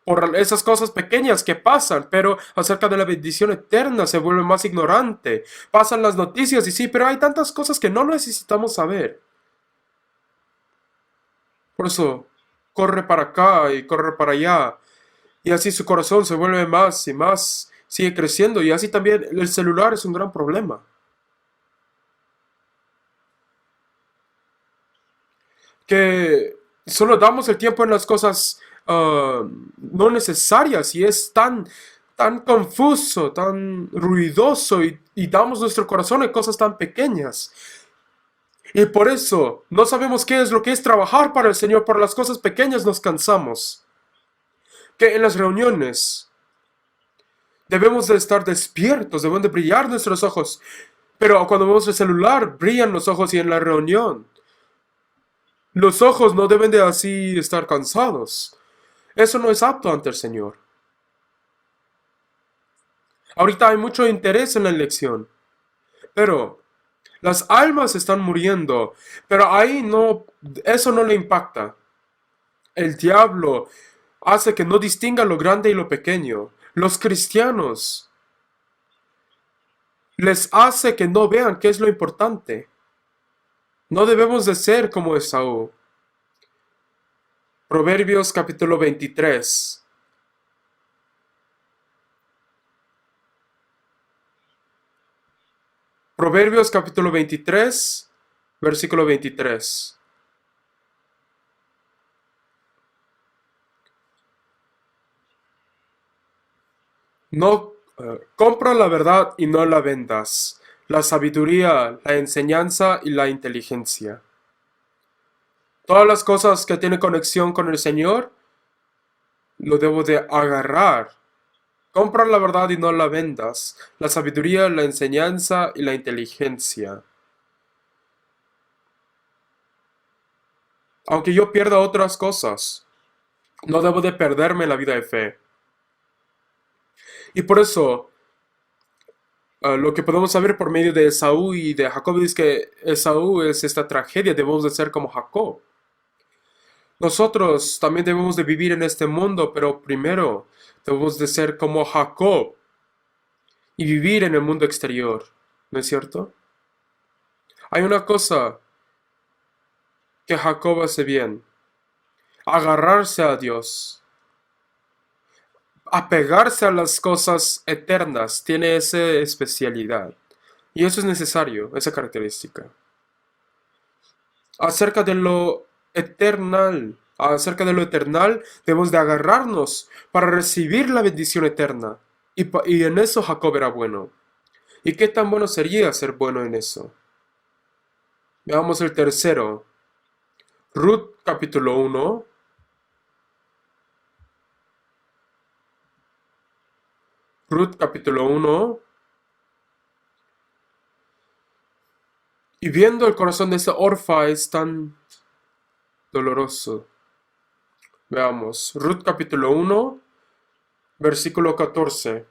A: por esas cosas pequeñas que pasan, pero acerca de la bendición eterna se vuelve más ignorante. Pasan las noticias y sí, pero hay tantas cosas que no necesitamos saber. Por eso, corre para acá y corre para allá. Y así su corazón se vuelve más y más, sigue creciendo. Y así también el celular es un gran problema. Que solo damos el tiempo en las cosas no necesarias y es tan confuso, tan ruidoso y damos nuestro corazón en cosas tan pequeñas. Y por eso no sabemos qué es lo que es trabajar para el Señor. Por las cosas pequeñas nos cansamos. Que en las reuniones debemos de estar despiertos, deben de brillar nuestros ojos. Pero cuando vemos el celular, brillan los ojos y en la reunión los ojos no deben de así estar cansados. Eso no es apto ante el Señor. Ahorita hay mucho interés en la elección, pero las almas están muriendo, pero ahí no, eso no le impacta. El diablo hace que no distinga lo grande y lo pequeño. Los cristianos les hace que no vean qué es lo importante. No debemos de ser como Esaú. Proverbios capítulo 23. Proverbios capítulo 23, versículo 23. No compra la verdad y no la vendas, la sabiduría, la enseñanza y la inteligencia. Todas las cosas que tienen conexión con el Señor, lo debo de agarrar. Compra la verdad y no la vendas, la sabiduría, la enseñanza y la inteligencia. Aunque yo pierda otras cosas, no debo de perderme la vida de fe. Y por eso, lo que podemos saber por medio de Esaú y de Jacob es que Esaú es esta tragedia, debemos de ser como Jacob. Nosotros también debemos de vivir en este mundo, pero primero debemos de ser como Jacob y vivir en el mundo exterior, ¿no es cierto? Hay una cosa que Jacob hace bien, agarrarse a Dios, apegarse a las cosas eternas, tiene esa especialidad. Y eso es necesario, esa característica. Acerca de lo eternal, debemos de agarrarnos para recibir la bendición eterna. Y en eso Jacob era bueno. ¿Y qué tan bueno sería ser bueno en eso? Veamos el tercero. Ruth capítulo 1. Ruth capítulo 1. Y viendo el corazón de esa Orfa es tan doloroso. Veamos. Ruth capítulo 1, versículo 14.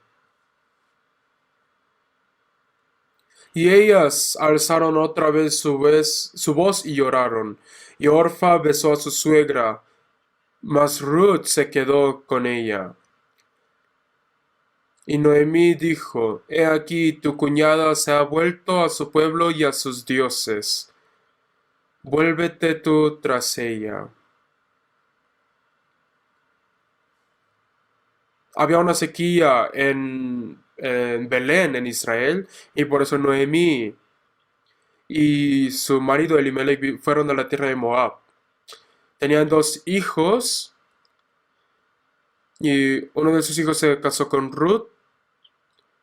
A: Y ellas alzaron otra vez su voz y lloraron. Y Orfa besó a su suegra, mas Ruth se quedó con ella. Y Noemí dijo, He aquí tu cuñada se ha vuelto a su pueblo y a sus dioses. Vuélvete tú tras ella. Había una sequía en Belén, en Israel, y por eso Noemí y su marido Elimelech fueron a la tierra de Moab. Tenían dos hijos, y uno de sus hijos se casó con Ruth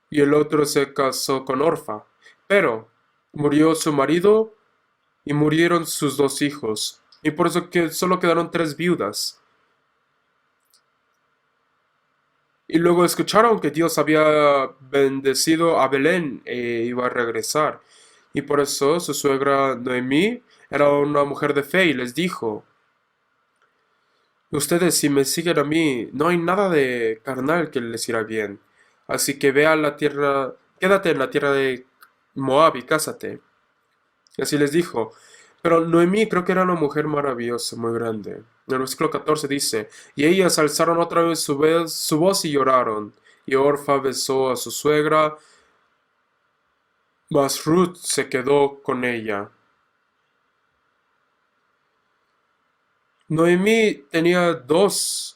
A: y el otro se casó con Orfa. Pero murió su marido y murieron sus dos hijos, y por eso que solo quedaron tres viudas. Y luego escucharon que Dios había bendecido a Belén e iba a regresar. Y por eso su suegra Noemí era una mujer de fe y les dijo, Ustedes si me siguen a mí, no hay nada de carnal que les irá bien. Así que ve a la tierra, quédate en la tierra de Moab y cásate. Y así les dijo. Pero Noemí creo que era una mujer maravillosa, muy grande. En el versículo 14 dice, Y ellas alzaron otra vez su voz y lloraron. Y Orfa besó a su suegra, mas Ruth se quedó con ella. Noemí tenía dos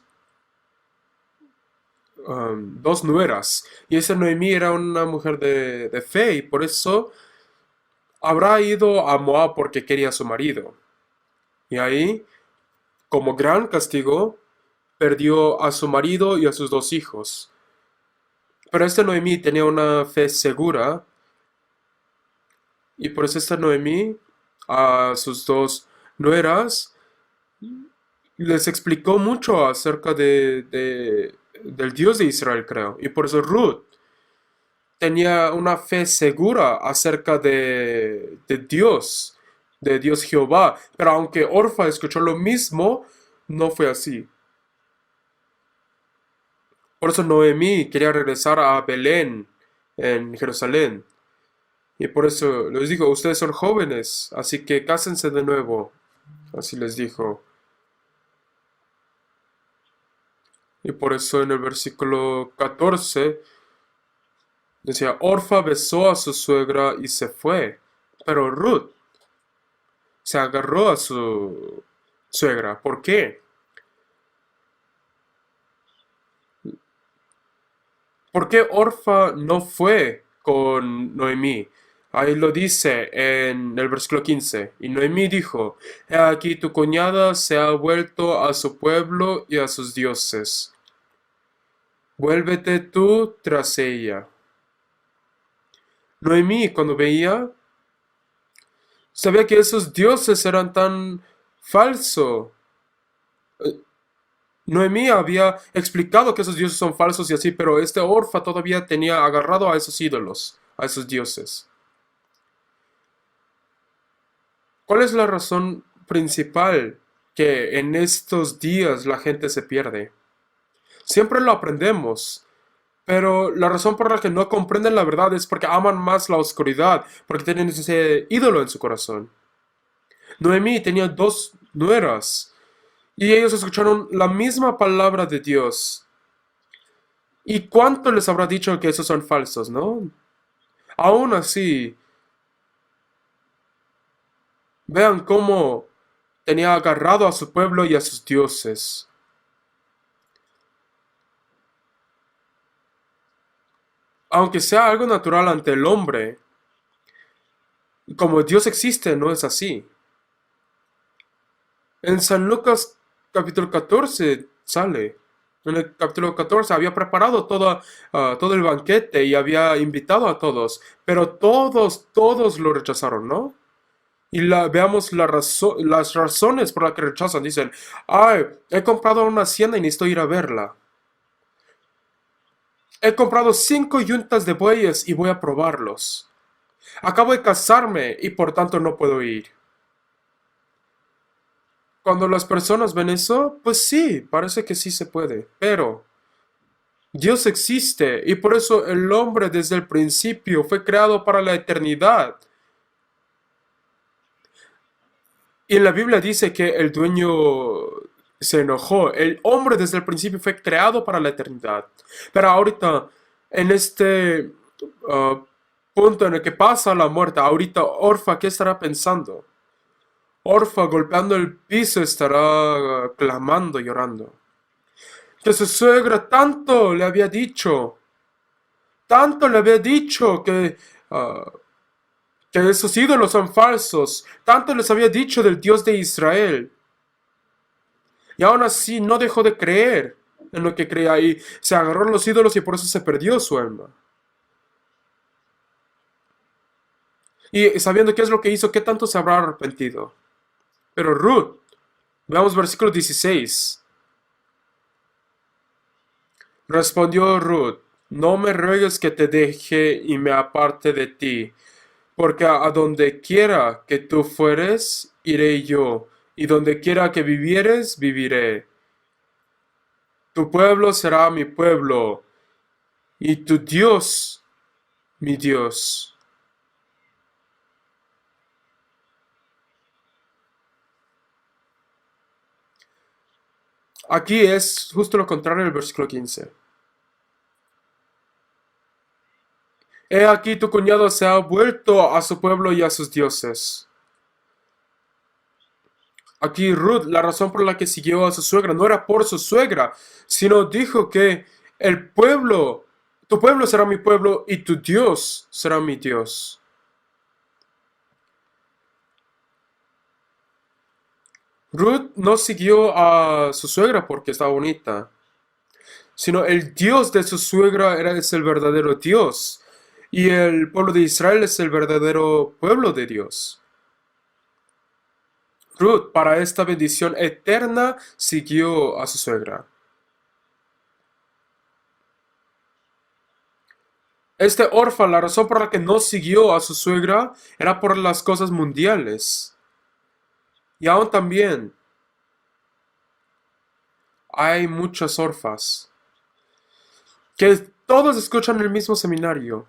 A: nueras. Y esa Noemí era una mujer de fe y por eso habrá ido a Moab porque quería a su marido. Y ahí, como gran castigo, perdió a su marido y a sus dos hijos. Pero esta Noemí tenía una fe segura y por eso esta Noemí a sus dos nueras les explicó mucho acerca del Dios de Israel, creo. Y por eso Ruth tenía una fe segura acerca de Dios Jehová. Pero aunque Orfa escuchó lo mismo, no fue así. Por eso Noemí quería regresar a Belén, en Jerusalén. Y por eso les dijo, ustedes son jóvenes, así que cásense de nuevo. Así les dijo. Y por eso en el versículo 14 decía, Orfa besó a su suegra y se fue. Pero Ruth se agarró a su suegra. ¿Por qué? ¿Por qué Orfa no fue con Noemí? Ahí lo dice en el versículo 15. Y Noemí dijo, He aquí tu cuñada se ha vuelto a su pueblo y a sus dioses. Vuélvete tú tras ella. Noemí, cuando veía, sabía que esos dioses eran tan falsos. Noemí había explicado que esos dioses son falsos y así, pero este Orfa todavía tenía agarrado a esos ídolos, a esos dioses. ¿Cuál es la razón principal que en estos días la gente se pierde? Siempre lo aprendemos, pero la razón por la que no comprenden la verdad es porque aman más la oscuridad, porque tienen ese ídolo en su corazón. Noemí tenía dos nueras y ellos escucharon la misma palabra de Dios. ¿Y cuánto les habrá dicho que esos son falsos, no? Aún así, vean cómo tenía agarrado a su pueblo y a sus dioses. Aunque sea algo natural ante el hombre, como Dios existe, no es así. En San Lucas capítulo 14 sale. En el capítulo 14 había preparado todo el banquete y había invitado a todos, pero todos lo rechazaron, ¿no? Y veamos las razones por las que rechazan. Dicen, ay, he comprado una hacienda y necesito ir a verla. He comprado 5 yuntas de bueyes y voy a probarlos. Acabo de casarme y por tanto no puedo ir. Cuando las personas ven eso, pues sí, parece que sí se puede. Pero Dios existe y por eso el hombre desde el principio fue creado para la eternidad. Y en la Biblia dice que el dueño se enojó. El hombre desde el principio fue creado para la eternidad. Pero ahorita, en este uh, punto en el que pasa la muerte, ahorita Orfa, ¿qué estará pensando? Orfa golpeando el piso estará clamando, llorando. Que su suegra tanto le había dicho que esos ídolos son falsos, tanto les había dicho del Dios de Israel. Y aún así no dejó de creer en lo que creía y se agarró a los ídolos y por eso se perdió su alma. Y sabiendo qué es lo que hizo, ¿qué tanto se habrá arrepentido? Pero Ruth, veamos versículo 16. Respondió Ruth, no me ruegues que te deje y me aparte de ti, porque a donde quiera que tú fueres, iré yo, y donde quiera que vivieres, viviré. Tu pueblo será mi pueblo, y tu Dios, mi Dios. Aquí es justo lo contrario del versículo 15. He aquí tu cuñado se ha vuelto a su pueblo y a sus dioses. Aquí Ruth, la razón por la que siguió a su suegra no era por su suegra, sino dijo que el pueblo, tu pueblo será mi pueblo y tu Dios será mi Dios. Ruth no siguió a su suegra porque estaba bonita, sino el Dios de su suegra es el verdadero Dios y el pueblo de Israel es el verdadero pueblo de Dios. Ruth, para esta bendición eterna, siguió a su suegra. Este Orfa, la razón por la que no siguió a su suegra era por las cosas mundiales. Y aún también hay muchas orfas que todos escuchan el mismo seminario.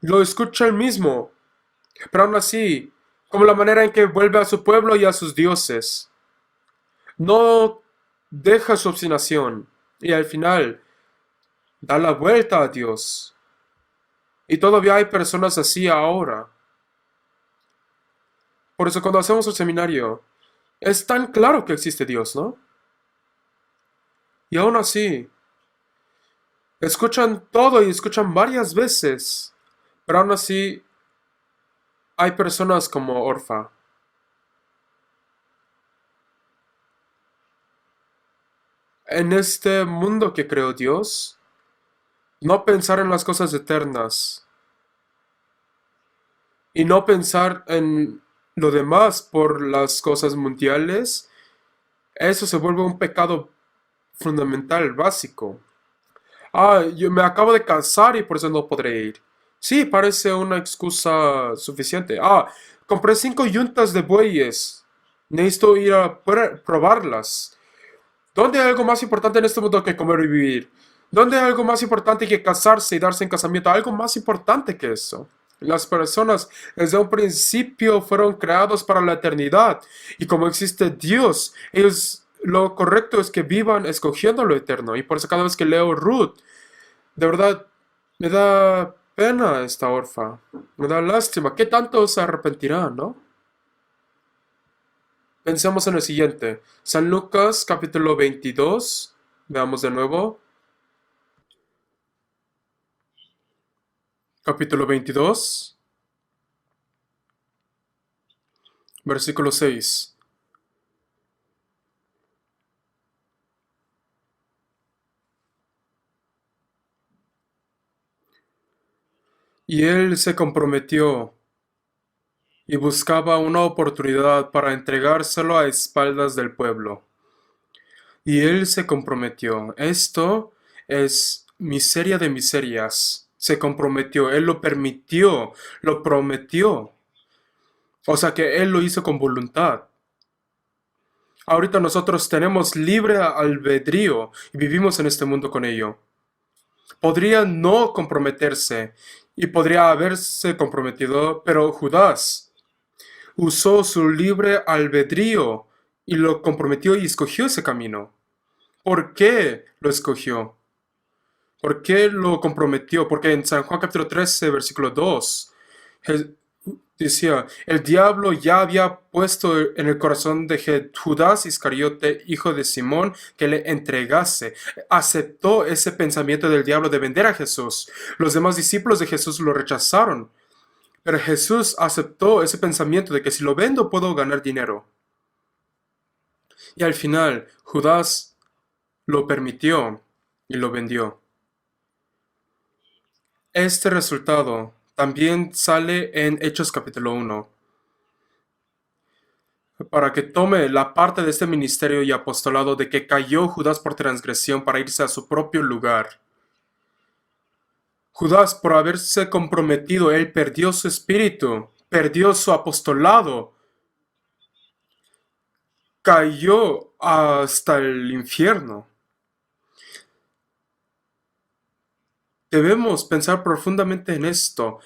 A: Lo escucha el mismo, pero aún así, como la manera en que vuelve a su pueblo y a sus dioses. No deja su obstinación y al final da la vuelta a Dios. Y todavía hay personas así ahora. Por eso cuando hacemos el seminario, es tan claro que existe Dios, ¿no? Y aún así, escuchan todo y escuchan varias veces. Pero aún así, hay personas como Orfa. En este mundo que creó Dios, no pensar en las cosas eternas y no pensar en lo demás por las cosas mundiales, eso se vuelve un pecado fundamental, básico. Ah, yo me acabo de casar y por eso no podré ir. Sí, parece una excusa suficiente. Ah, compré 5 yuntas de bueyes. Necesito ir a probarlas. ¿Dónde hay algo más importante en este mundo que comer y vivir? ¿Dónde hay algo más importante que casarse y darse en casamiento? Algo más importante que eso. Las personas desde un principio fueron creados para la eternidad. Y como existe Dios, ellos lo correcto es que vivan escogiendo lo eterno. Y por eso cada vez que leo Ruth, de verdad me da pena esta orfa. Me da lástima. ¿Qué tanto se arrepentirá, no? Pensemos en el siguiente. San Lucas capítulo 22. Veamos de nuevo. Capítulo 22. Versículo 6. Y él se comprometió y buscaba una oportunidad para entregárselo a espaldas del pueblo. Y él se comprometió. Esto es miseria de miserias. Se comprometió, él lo permitió, lo prometió. O sea que él lo hizo con voluntad. Ahorita nosotros tenemos libre albedrío y vivimos en este mundo con ello. Podría no comprometerse y podría haberse comprometido, pero Judas usó su libre albedrío y lo comprometió y escogió ese camino. ¿Por qué lo escogió? ¿Por qué lo comprometió? Porque en San Juan capítulo 13, versículo 2, decía, el diablo ya había puesto en el corazón de Judas Iscariote, hijo de Simón, que le entregase. Aceptó ese pensamiento del diablo de vender a Jesús. Los demás discípulos de Jesús lo rechazaron. Pero Jesús aceptó ese pensamiento de que si lo vendo puedo ganar dinero. Y al final, Judas lo permitió y lo vendió. Este resultado también sale en Hechos capítulo 1, para que tome la parte de este ministerio y apostolado de que cayó Judas por transgresión para irse a su propio lugar. Judas, por haberse comprometido, él perdió su espíritu, perdió su apostolado, cayó hasta el infierno. Debemos pensar profundamente en esto,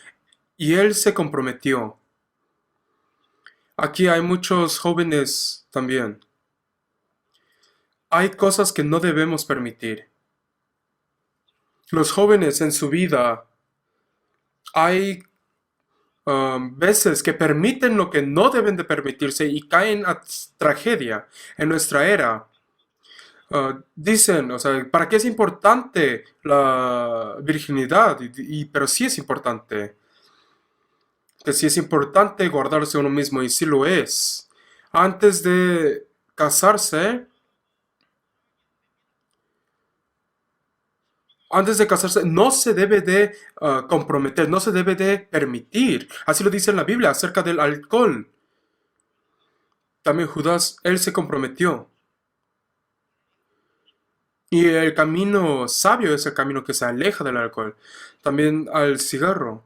A: y él se comprometió. Aquí hay muchos jóvenes también. Hay cosas que no debemos permitir. Los jóvenes en su vida, hay veces que permiten lo que no deben de permitirse y caen a tragedia en nuestra era. Dicen, o sea, ¿para qué es importante la virginidad? Pero sí es importante. Que sí es importante guardarse uno mismo y sí lo es. Antes de casarse, no se debe de comprometer, no se debe de permitir. Así lo dice en la Biblia acerca del alcohol. También Judas, él se comprometió. Y el camino sabio es el camino que se aleja del alcohol. También al cigarro.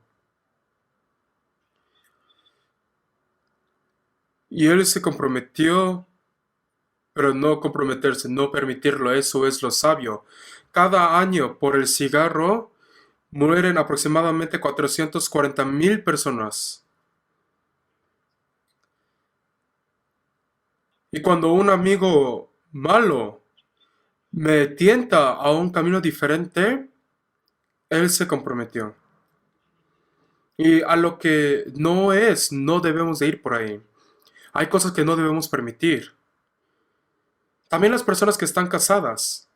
A: Y él se comprometió, pero no comprometerse, no permitirlo. Eso es lo sabio. Cada año por el cigarro mueren aproximadamente 440,000 personas. Y cuando un amigo malo me tienta a un camino diferente, él se comprometió. Y a lo que no es, no debemos de ir por ahí. Hay cosas que no debemos permitir. También las personas que están casadas.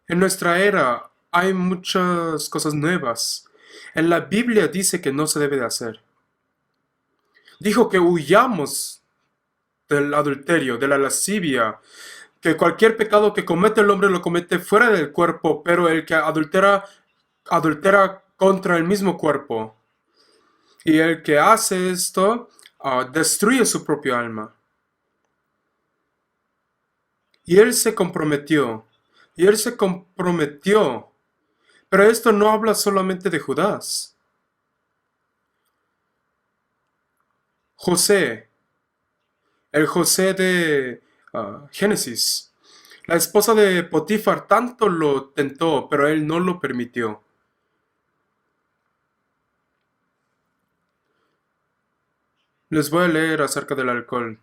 A: En nuestra era hay muchas cosas nuevas. En la Biblia dice que no se debe de hacer. Dijo que huyamos del adulterio, de la lascivia, que cualquier pecado que comete el hombre lo comete fuera del cuerpo, pero el que adultera, adultera contra el mismo cuerpo. Y el que hace esto, destruye su propio alma. Y él se comprometió. Y él se comprometió. Pero esto no habla solamente de Judas. José, el José de Génesis. La esposa de Potifar tanto lo tentó, pero él no lo permitió. Les voy a leer acerca del alcohol.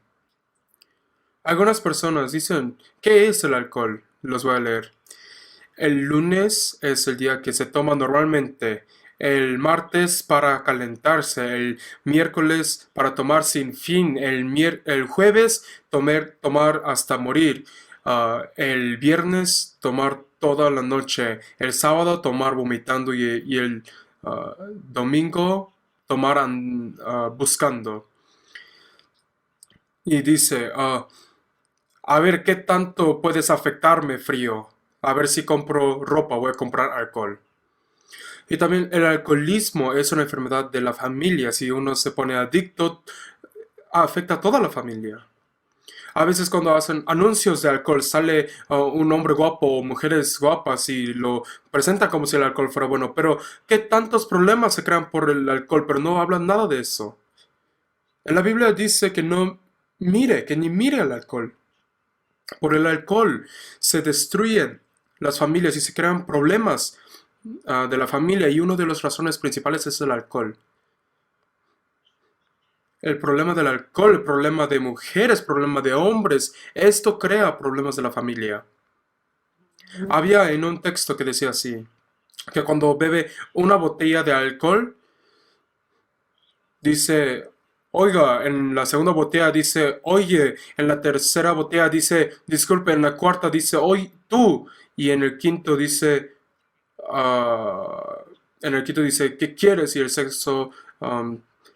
A: Algunas personas dicen, ¿qué es el alcohol? Los voy a leer. El lunes es el día que se toma normalmente. El martes para calentarse. El miércoles para tomar sin fin. El jueves tomar hasta morir. El viernes tomar toda la noche. El sábado tomar vomitando y el domingo tomar buscando. Y dice, a ver qué tanto puedes afectarme, frío. A ver si compro ropa, voy a comprar alcohol. Y también el alcoholismo es una enfermedad de la familia. Si uno se pone adicto, afecta a toda la familia. A veces cuando hacen anuncios de alcohol sale un hombre guapo o mujeres guapas y lo presenta como si el alcohol fuera bueno. Pero ¿qué tantos problemas se crean por el alcohol? Pero no hablan nada de eso. En la Biblia dice que no mire, que ni mire al alcohol. Por el alcohol se destruyen las familias y se crean problemas de la familia y una de las razones principales es el alcohol. El problema del alcohol, el problema de mujeres, el problema de hombres, esto crea problemas de la familia. Había en un texto que decía así, que cuando bebe una botella de alcohol, dice, oiga, en la segunda botella dice, oye, en la tercera botella dice, disculpe, en la cuarta dice, oye, tú, y en el quinto dice, ah, ¿qué quieres? Y el sexto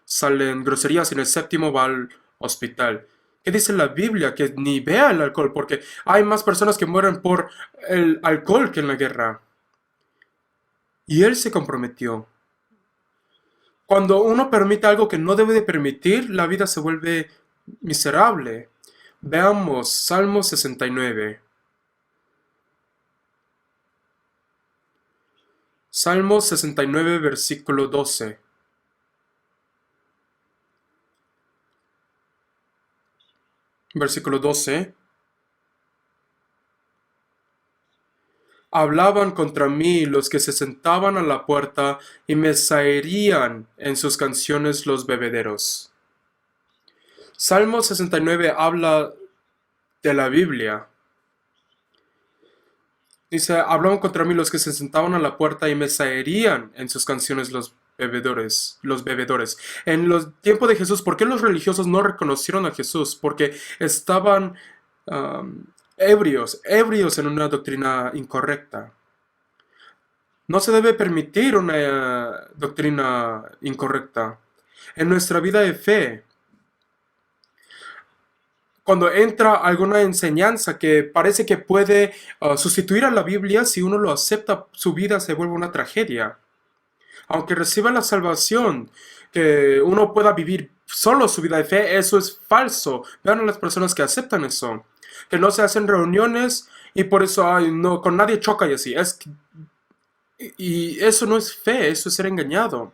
A: sale en groserías y en el séptimo va al hospital. ¿Qué dice la Biblia? Que ni vea el alcohol, porque hay más personas que mueren por el alcohol que en la guerra. Y él se comprometió. Cuando uno permite algo que no debe de permitir, la vida se vuelve miserable. Veamos Salmo 69. Salmo 69, versículo 12. Versículo 12. Hablaban contra mí los que se sentaban a la puerta y me zaherían en sus canciones los bebederos. Salmo 69 habla de la Biblia. Dice, hablaban contra mí los que se sentaban a la puerta y me zaherían en sus canciones los bebedores, los bebedores. En los tiempos de Jesús, ¿por qué los religiosos no reconocieron a Jesús? Porque estaban ebrios en una doctrina incorrecta. No se debe permitir una doctrina incorrecta. En nuestra vida de fe, cuando entra alguna enseñanza que parece que puede sustituir a la Biblia, si uno lo acepta, su vida se vuelve una tragedia. Aunque reciba la salvación, que uno pueda vivir solo su vida de fe, eso es falso. Vean a las personas que aceptan eso, que no se hacen reuniones y por eso ay, no, con nadie choca y así. Y eso no es fe, eso es ser engañado.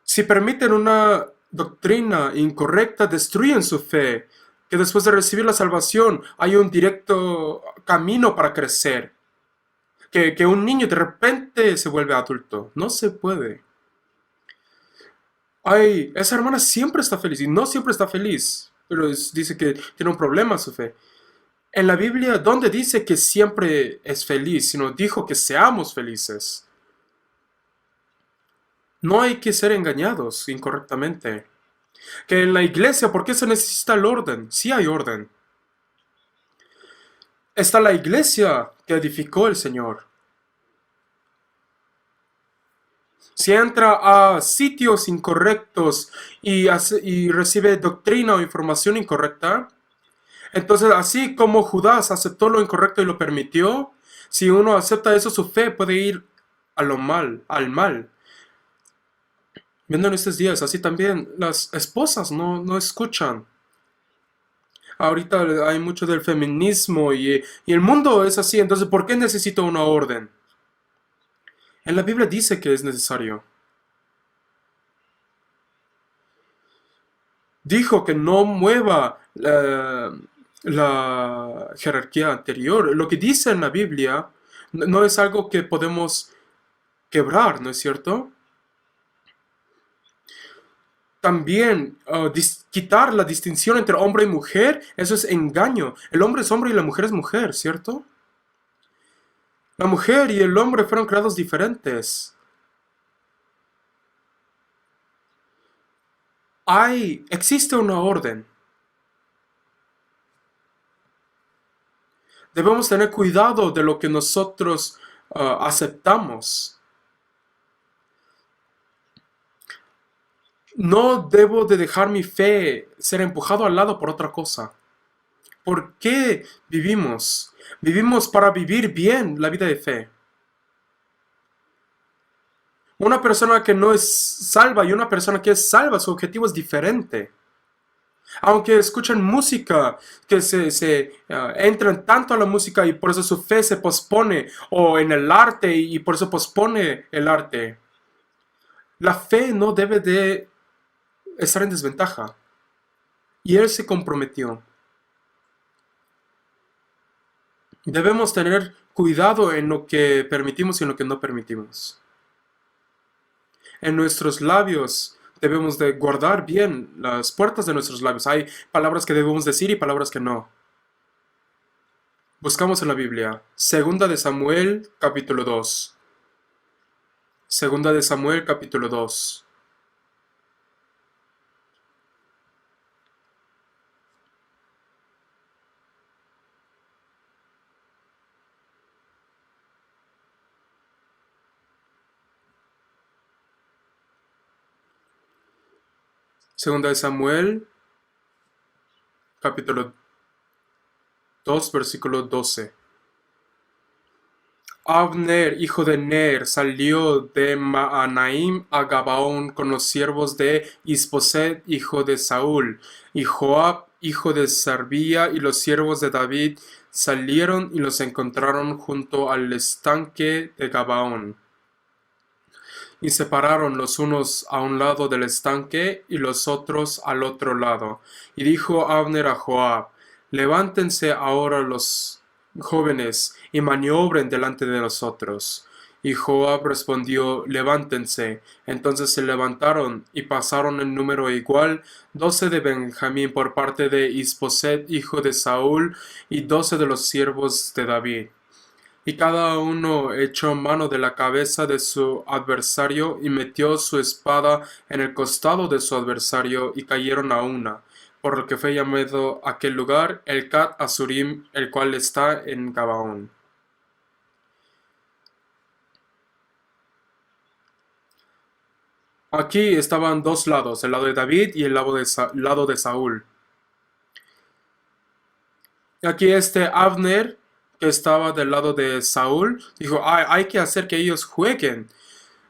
A: Si permiten una doctrina incorrecta, destruyen su fe, que después de recibir la salvación hay un directo camino para crecer. Que un niño de repente se vuelve adulto. No se puede. Ay, esa hermana siempre está feliz y no siempre está feliz, pero dice que tiene un problema su fe. En la Biblia, ¿dónde dice que siempre es feliz? Sino dijo que seamos felices. No hay que ser engañados incorrectamente. Que en la iglesia, ¿por qué se necesita el orden? Sí hay orden. Está la iglesia que edificó el Señor. Si entra a sitios incorrectos y recibe doctrina o información incorrecta, entonces así como Judas aceptó lo incorrecto y lo permitió, si uno acepta eso, su fe puede ir a lo mal, al mal. Viendo en estos días, así también las esposas no escuchan. Ahorita hay mucho del feminismo y el mundo es así, entonces ¿por qué necesito una orden? En la Biblia dice que es necesario. Dijo que no mueva la jerarquía anterior. Lo que dice en la Biblia no es algo que podemos quebrar, ¿no es cierto? También quitar la distinción entre hombre y mujer, eso es engaño. El hombre es hombre y la mujer es mujer, ¿cierto? La mujer y el hombre fueron creados diferentes. Existe una orden. Debemos tener cuidado de lo que nosotros aceptamos. No debo de dejar mi fe ser empujado al lado por otra cosa. ¿Por qué vivimos? Vivimos para vivir bien la vida de fe. Una persona que no es salva y una persona que es salva, su objetivo es diferente. Aunque escuchen música, que entran tanto a la música y por eso su fe se pospone, o en el arte y por eso pospone el arte. La fe no debe de estar en desventaja. y él se comprometió. Debemos tener cuidado en lo que permitimos y en lo que no permitimos. En nuestros labios debemos de guardar bien las puertas de nuestros labios. Hay palabras que debemos decir y palabras que no. Buscamos en la Biblia. Segunda de Samuel, capítulo 2. Segunda de Samuel, capítulo 2. Segunda de Samuel, capítulo 2, versículo 12. Abner, hijo de Ner, salió de Maanaim a Gabaón con los siervos de Isboset, hijo de Saúl, y Joab, hijo de Sarvía, y los siervos de David salieron y los encontraron junto al estanque de Gabaón. Y se pararon los unos a un lado del estanque y los otros al otro lado. Y dijo Abner a Joab: Levántense ahora los jóvenes y maniobren delante de nosotros. Y Joab respondió: Levántense. Entonces se levantaron y pasaron en número igual 12 de Benjamín por parte de Isboset, hijo de Saúl, y 12 de los siervos de David. Y cada uno echó mano de la cabeza de su adversario y metió su espada en el costado de su adversario y cayeron a una, por lo que fue llamado aquel lugar el Cat Azurim, el cual está en Gabaón. Aquí estaban dos lados, el lado de David y el lado de Saúl. Y aquí Abner, que estaba del lado de Saúl, dijo: hay que hacer que ellos jueguen.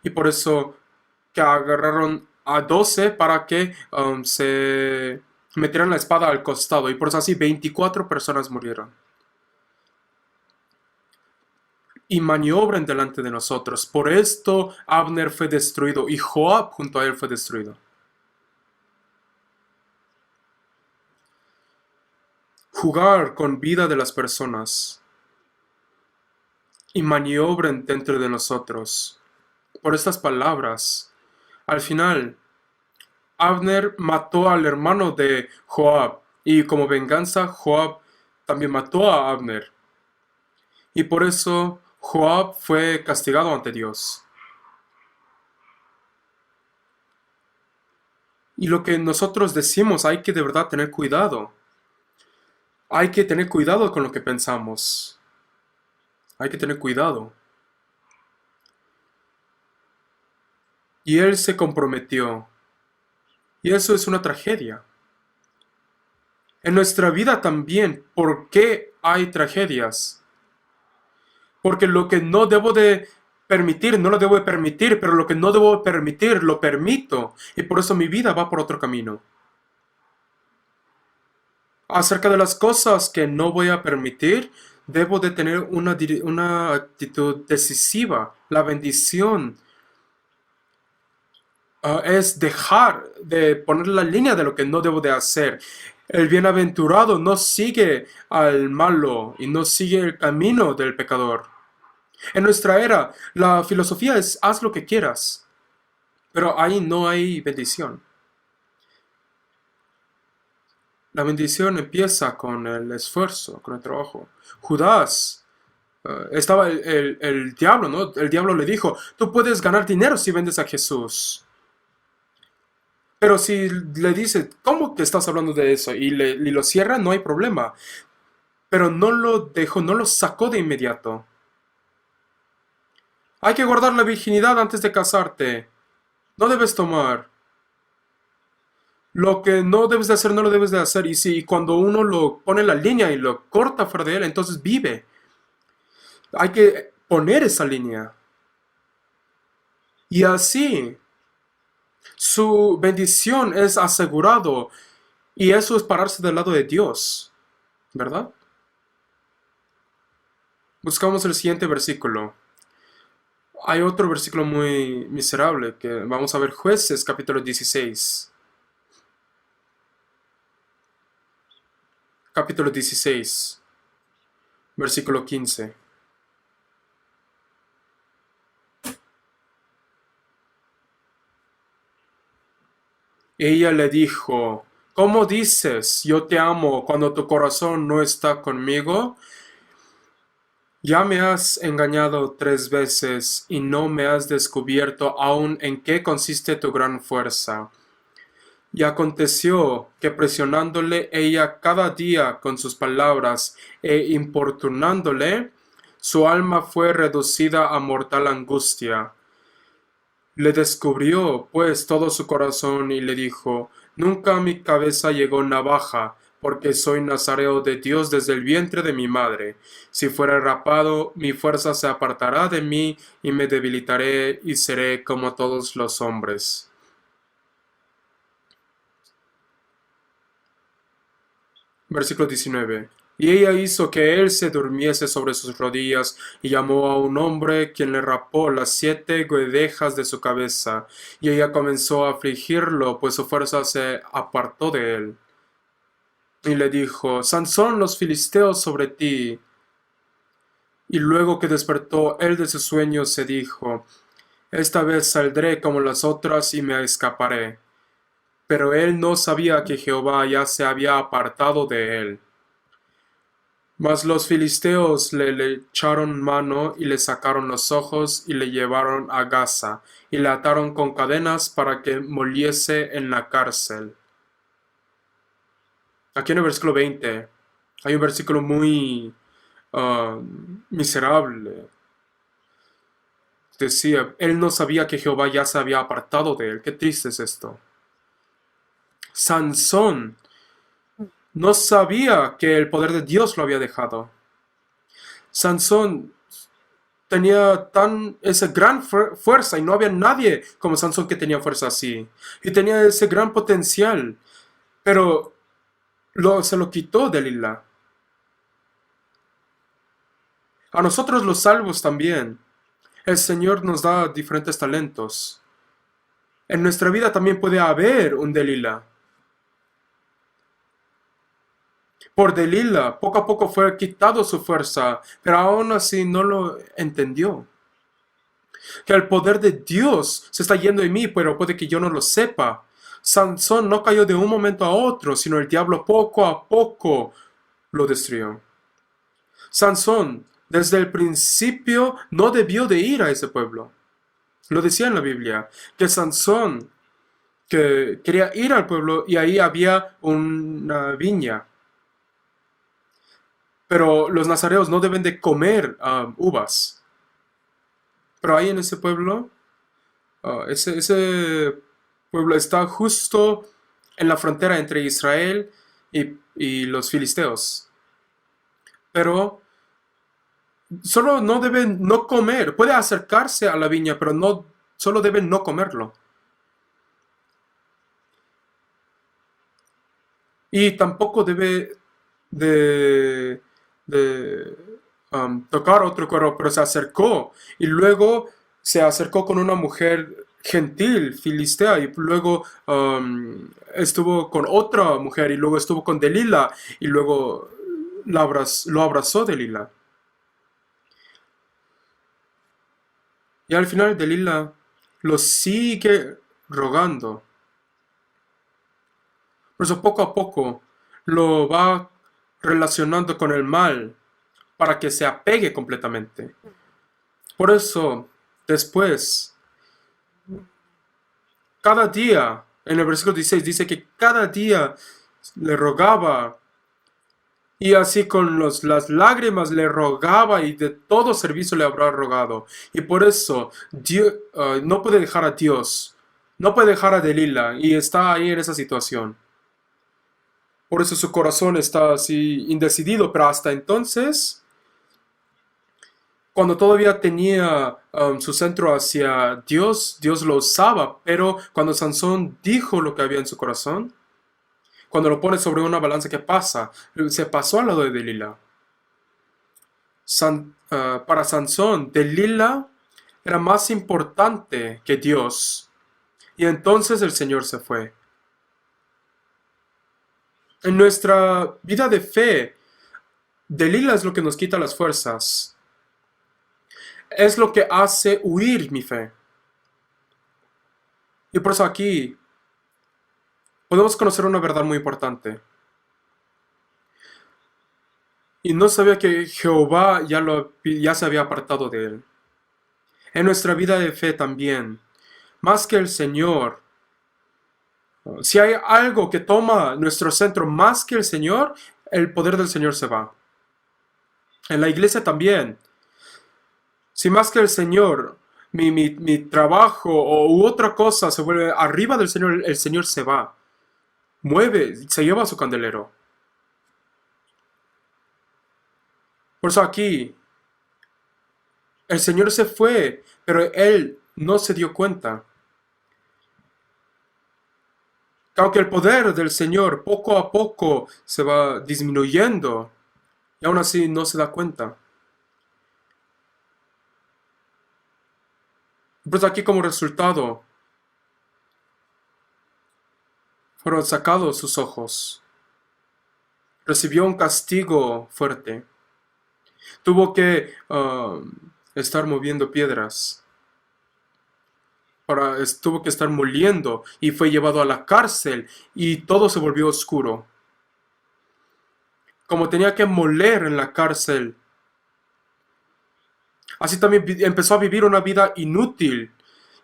A: Y por eso que agarraron a 12 para que se metieran la espada al costado. Y por eso así 24 personas murieron. Y maniobren delante de nosotros. Por esto Abner fue destruido y Joab junto a él fue destruido. Jugar con vida de las personas y maniobren dentro de nosotros. Por estas palabras, al final, Abner mató al hermano de Joab y como venganza Joab también mató a Abner. Y por eso Joab fue castigado ante Dios. Y lo que nosotros decimos hay que de verdad tener cuidado. Hay que tener cuidado con lo que pensamos. Hay que tener cuidado. Y él se comprometió. Y eso es una tragedia. En nuestra vida también, ¿por qué hay tragedias? Porque lo que no debo de permitir, no lo debo de permitir, pero lo que no debo de permitir, lo permito. Y por eso mi vida va por otro camino. Acerca de las cosas que no voy a permitir, debo de tener una actitud decisiva. La bendición es dejar de poner la línea de lo que no debo de hacer. El bienaventurado no sigue al malo y no sigue el camino del pecador. En nuestra era, la filosofía es haz lo que quieras, pero ahí no hay bendición. La bendición empieza con el esfuerzo, con el trabajo. Judas, estaba el diablo, ¿no? El diablo le dijo: tú puedes ganar dinero si vendes a Jesús. Pero si le dice: ¿cómo que estás hablando de eso? Y lo cierra, no hay problema. Pero no lo dejó, no lo sacó de inmediato. Hay que guardar la virginidad antes de casarte. No debes tomar. Lo que no debes de hacer, no lo debes de hacer. Y si cuando uno lo pone en la línea y lo corta fuera de él, entonces vive. Hay que poner esa línea. Y así, su bendición es asegurado. Y eso es pararse del lado de Dios. ¿Verdad? Buscamos el siguiente versículo. Hay otro versículo muy miserable que vamos a ver, Jueces capítulo 16. capítulo 16, versículo 15. Ella le dijo, ¿cómo dices, yo te amo cuando tu corazón no está conmigo? Ya me has engañado 3 veces y no me has descubierto aún en qué consiste tu gran fuerza. Y aconteció que presionándole ella cada día con sus palabras e importunándole, su alma fue reducida a mortal angustia. Le descubrió, pues, todo su corazón y le dijo, Nunca a mi cabeza llegó navaja, porque soy nazareo de Dios desde el vientre de mi madre. Si fuera rapado, mi fuerza se apartará de mí y me debilitaré y seré como todos los hombres. Versículo 19. Y ella hizo que él se durmiese sobre sus rodillas, y llamó a un hombre, quien le rapó las 7 guedejas de su cabeza. Y ella comenzó a afligirlo, pues su fuerza se apartó de él. Y le dijo, Sansón, los filisteos sobre ti. Y luego que despertó él de su sueño, se dijo, Esta vez saldré como las otras y me escaparé. Pero él no sabía que Jehová ya se había apartado de él. Mas los filisteos le echaron mano y le sacaron los ojos y le llevaron a Gaza y le ataron con cadenas para que moliese en la cárcel. Aquí en el versículo 20 hay un versículo muy miserable. Decía, él no sabía que Jehová ya se había apartado de él. Qué triste es esto. Sansón no sabía que el poder de Dios lo había dejado. Sansón tenía esa gran fuerza y no había nadie como Sansón que tenía fuerza así. Y tenía ese gran potencial, pero se lo quitó Delilah. A nosotros los salvos también. El Señor nos da diferentes talentos. En nuestra vida también puede haber un Delilah. Por Delilah, poco a poco fue quitado su fuerza, pero aún así no lo entendió. Que el poder de Dios se está yendo en mí, pero puede que yo no lo sepa. Sansón no cayó de un momento a otro, sino el diablo poco a poco lo destruyó. Sansón, desde el principio, no debió de ir a ese pueblo. Lo decía en la Biblia, que Sansón que quería ir al pueblo y ahí había una viña. Pero los nazareos no deben de comer uvas. Pero ahí en ese pueblo, ese pueblo está justo en la frontera entre Israel y los filisteos. Pero solo no deben no comer. Puede acercarse a la viña, pero no, solo deben no comerlo. Y tampoco debe de tocar otro cuervo, pero se acercó. Y luego se acercó con una mujer gentil, filistea, y luego estuvo con otra mujer, y luego estuvo con Delilah, y luego lo abrazó Delilah. Y al final Delilah lo sigue rogando. Por eso poco a poco lo va relacionando con el mal para que se apegue completamente. Por eso, después, cada día, en el versículo 16 dice que cada día le rogaba y así con las lágrimas le rogaba y de todo servicio le habrá rogado. Y por eso Dios, no puede dejar a Dios, no puede dejar a Delilah y está ahí en esa situación. Por eso su corazón está así indecidido, pero hasta entonces, cuando todavía tenía su centro hacia Dios, Dios lo usaba, pero cuando Sansón dijo lo que había en su corazón, cuando lo pone sobre una balanza, ¿qué pasa? Se pasó al lado de Delilah. Para Sansón, Delilah era más importante que Dios. Y entonces el Señor se fue. En nuestra vida de fe, Delila es lo que nos quita las fuerzas. Es lo que hace huir mi fe. Y por eso aquí podemos conocer una verdad muy importante. Y no sabía que Jehová ya se había apartado de él. En nuestra vida de fe también, más que el Señor, si hay algo que toma nuestro centro más que el Señor, el poder del Señor se va. En la iglesia también. Si más que el Señor, mi trabajo u otra cosa se vuelve arriba del Señor, el Señor se va. Mueve, se lleva su candelero. Por eso aquí, el Señor se fue, pero Él no se dio cuenta. Aunque el poder del Señor poco a poco se va disminuyendo, y aún así no se da cuenta. Pues aquí como resultado fueron sacados sus ojos. Recibió un castigo fuerte. Tuvo que estar moviendo piedras. Tuvo que estar moliendo y fue llevado a la cárcel y todo se volvió oscuro. Como tenía que moler en la cárcel, así también empezó a vivir una vida inútil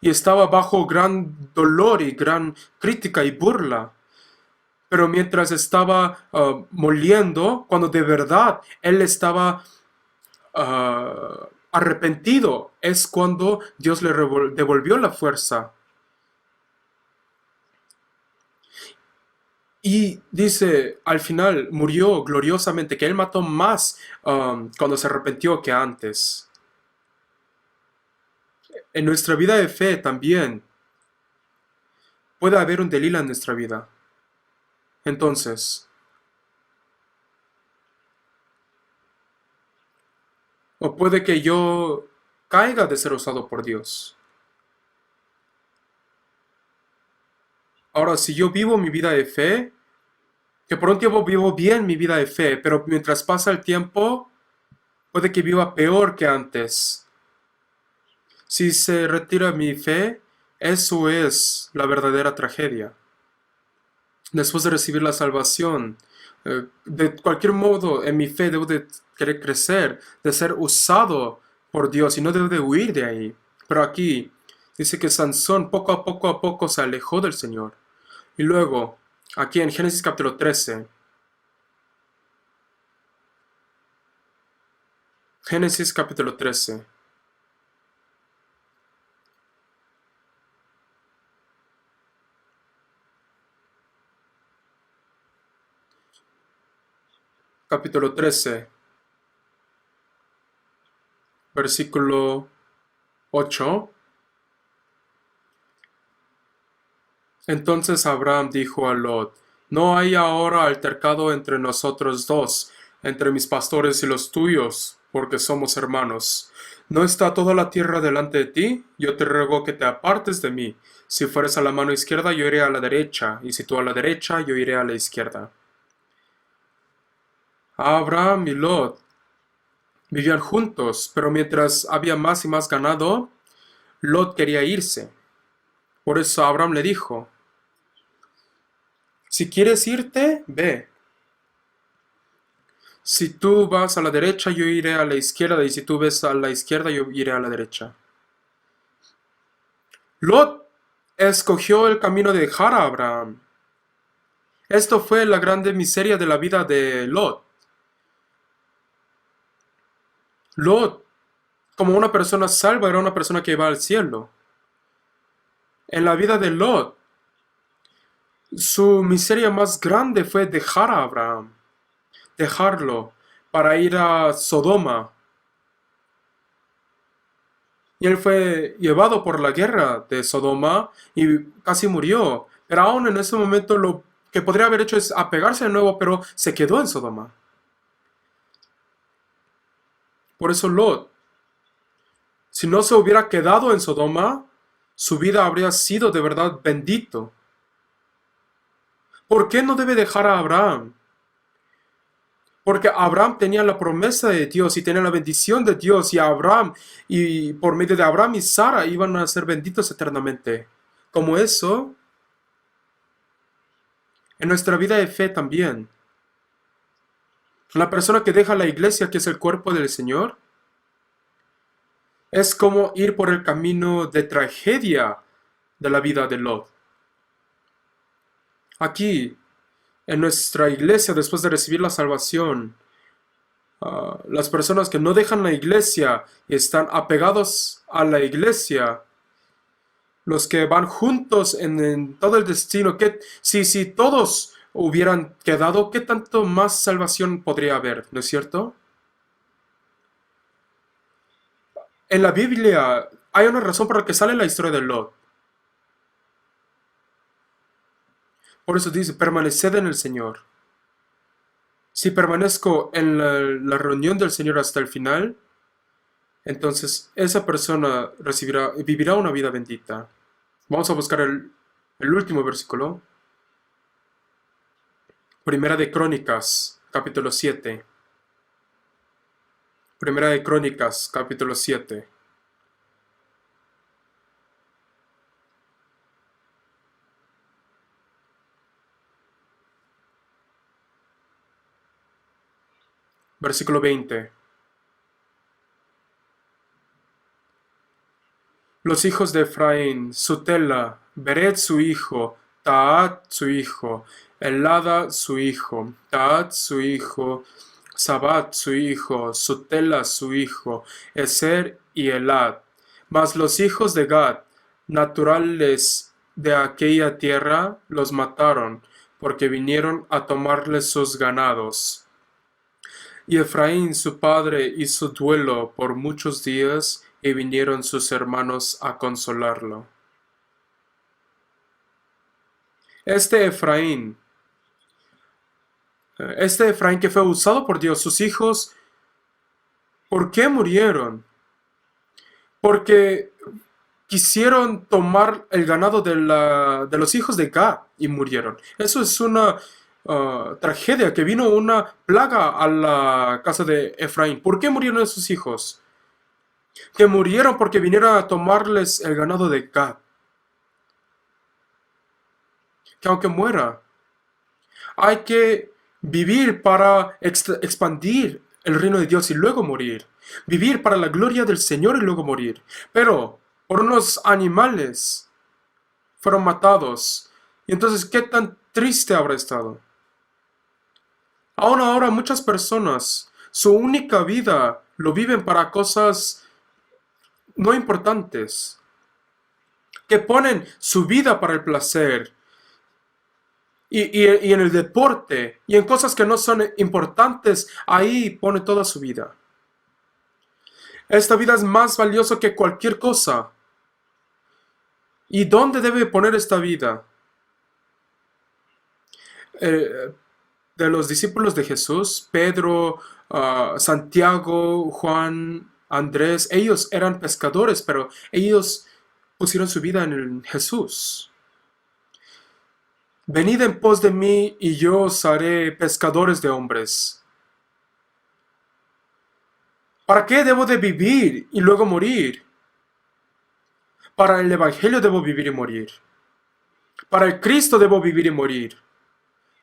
A: y estaba bajo gran dolor y gran crítica y burla. Pero mientras estaba moliendo, cuando de verdad él estaba arrepentido, es cuando Dios le devolvió la fuerza. Y dice, al final murió gloriosamente, que él mató más cuando se arrepintió que antes. En nuestra vida de fe también puede haber un Delila en nuestra vida. Entonces, o puede que yo caiga de ser usado por Dios. Ahora, si yo vivo mi vida de fe, que por un tiempo vivo bien mi vida de fe, pero mientras pasa el tiempo, puede que viva peor que antes. Si se retira mi fe, eso es la verdadera tragedia. Después de recibir la salvación, de cualquier modo, en mi fe debo de querer crecer, de ser usado por Dios y no debo de huir de ahí. Pero aquí dice que Sansón poco a poco se alejó del Señor. Y luego, aquí en Génesis capítulo 13, Génesis capítulo 13, capítulo 13, versículo 8. Entonces Abraham dijo a Lot, no hay ahora altercado entre nosotros dos, entre mis pastores y los tuyos, porque somos hermanos. ¿No está toda la tierra delante de ti? Yo te ruego que te apartes de mí. Si fueres a la mano izquierda, yo iré a la derecha, y si tú a la derecha, yo iré a la izquierda. Abraham y Lot vivían juntos, pero mientras había más y más ganado, Lot quería irse. Por eso Abraham le dijo, si quieres irte, ve. Si tú vas a la derecha, yo iré a la izquierda, y si tú ves a la izquierda, yo iré a la derecha. Lot escogió el camino de dejar a Abraham. Esto fue la grande miseria de la vida de Lot. Lot, como una persona salva, era una persona que iba al cielo. En la vida de Lot, su miseria más grande fue dejar a Abraham, dejarlo para ir a Sodoma. Y él fue llevado por la guerra de Sodoma y casi murió. Pero aún en ese momento lo que podría haber hecho es apegarse de nuevo, pero se quedó en Sodoma. Por eso Lot, si no se hubiera quedado en Sodoma, su vida habría sido de verdad bendito. ¿Por qué no debe dejar a Abraham? Porque Abraham tenía la promesa de Dios y tenía la bendición de Dios y Abraham y por medio de Abraham y Sara iban a ser benditos eternamente. Como eso, en nuestra vida de fe también. La persona que deja la iglesia, que es el cuerpo del Señor, es como ir por el camino de tragedia de la vida de Lot. Aquí, en nuestra iglesia, después de recibir la salvación, las personas que no dejan la iglesia y están apegados a la iglesia, los que van juntos en todo el destino, que si todos hubieran quedado, ¿qué tanto más salvación podría haber? ¿No es cierto? En la Biblia hay una razón por la que sale la historia de Lot. Por eso dice, permaneced en el Señor. Si permanezco en la reunión del Señor hasta el final, entonces esa persona vivirá una vida bendita. Vamos a buscar el último versículo. Primera de Crónicas, capítulo 7. Primera de Crónicas, capítulo 7. Versículo 20. Los hijos de Efraín, Sutela, Bered su hijo, Taat su hijo, Elada su hijo, Taat su hijo, Sabat su hijo, Sutela su hijo, Eser y Elad. Mas los hijos de Gad, naturales de aquella tierra, los mataron, porque vinieron a tomarles sus ganados. Y Efraín su padre hizo duelo por muchos días, y vinieron sus hermanos a consolarlo. Este Efraín, este Efraín que fue usado por Dios, sus hijos, ¿por qué murieron? Porque quisieron tomar el ganado de los hijos de Gad y murieron. Eso es una tragedia, que vino una plaga a la casa de Efraín. ¿Por qué murieron esos hijos? Que murieron porque vinieron a tomarles el ganado de Gad. Que aunque muera, hay que vivir para expandir el reino de Dios y luego morir. Vivir para la gloria del Señor y luego morir. Pero por unos animales fueron matados. Y entonces, ¿qué tan triste habrá estado? Aún ahora muchas personas, su única vida lo viven para cosas no importantes. Que ponen su vida para el placer, y en el deporte y en cosas que no son importantes, ahí pone toda su vida. Esta vida es más valiosa que cualquier cosa. ¿Y dónde debe poner esta vida? Eh, de los discípulos de Jesús, Pedro, Santiago, Juan, Andrés, ellos eran pescadores, pero ellos pusieron su vida en Jesús. Venid en pos de mí y yo os haré pescadores de hombres. ¿Para qué debo de vivir y luego morir? Para el Evangelio debo vivir y morir. Para el Cristo debo vivir y morir.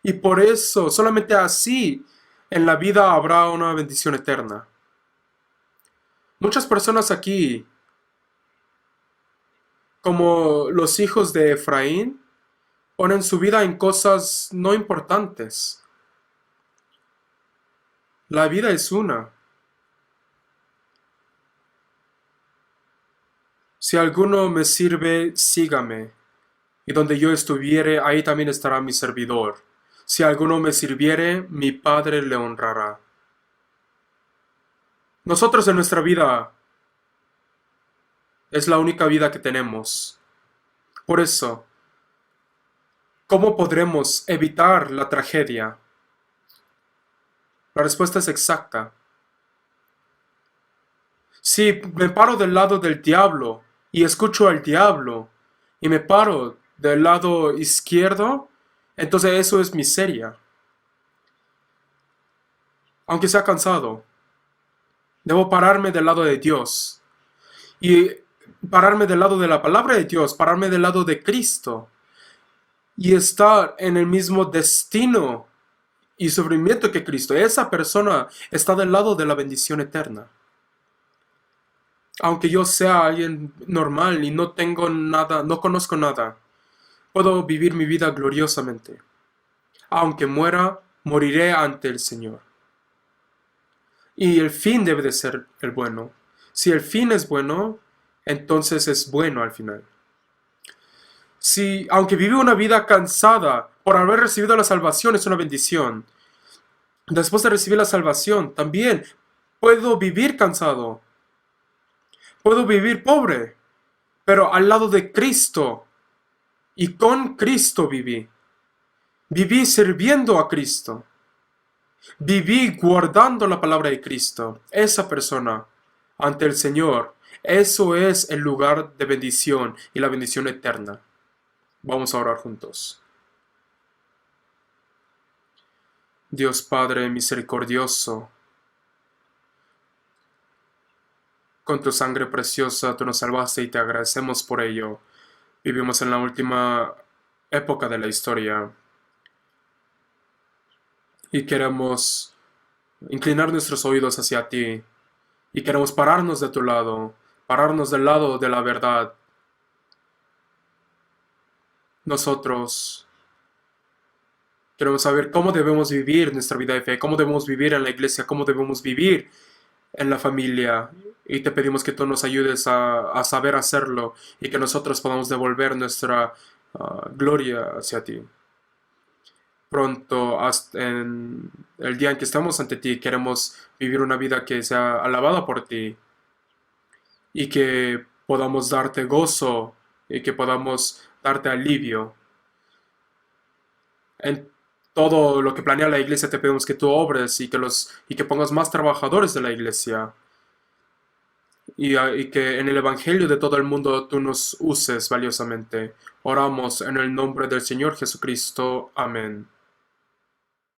A: Y por eso, solamente así, en la vida habrá una bendición eterna. Muchas personas aquí, como los hijos de Efraín, ponen su vida en cosas no importantes. La vida es una. Si alguno me sirve, sígame, y donde yo estuviere, ahí también estará mi servidor. Si alguno me sirviere, mi Padre le honrará. Nosotros en nuestra vida es la única vida que tenemos. Por eso, ¿cómo podremos evitar la tragedia? La respuesta es exacta. Si me paro del lado del diablo y escucho al diablo, y me paro del lado izquierdo Entonces eso es miseria. Aunque sea cansado, debo pararme del lado de Dios y pararme del lado de la palabra de Dios, pararme del lado de Cristo y estar en el mismo destino y sufrimiento que Cristo. Esa persona está del lado de la bendición eterna. Aunque yo sea alguien normal y no tengo nada, no conozco nada, puedo vivir mi vida gloriosamente. Aunque muera, moriré ante el Señor. Y el fin debe de ser el bueno. Si el fin es bueno, entonces es bueno al final. Si, aunque vive una vida cansada por haber recibido la salvación, es una bendición. Después de recibir la salvación, también puedo vivir cansado. Puedo vivir pobre, pero al lado de Cristo. Y con Cristo viví. Viví sirviendo a Cristo. Viví guardando la palabra de Cristo. Esa persona ante el Señor. Eso es el lugar de bendición y la bendición eterna. Vamos a orar juntos. Dios Padre misericordioso, con tu sangre preciosa tú nos salvaste y te agradecemos por ello. Vivimos en la última época de la historia y queremos inclinar nuestros oídos hacia ti y queremos pararnos de tu lado, pararnos del lado de la verdad. Nosotros queremos saber cómo debemos vivir nuestra vida de fe, cómo debemos vivir en la iglesia, cómo debemos vivir en la familia. Y te pedimos que tú nos ayudes a saber hacerlo y que nosotros podamos devolver nuestra gloria hacia ti. Pronto, hasta en el día en que estamos ante ti, queremos vivir una vida que sea alabada por ti y que podamos darte gozo y que podamos darte alivio. En todo lo que planea la iglesia te pedimos que tú obres y que pongas más trabajadores de la iglesia y que en el evangelio de todo el mundo tú nos uses valiosamente. Oramos en el nombre del Señor Jesucristo. Amén.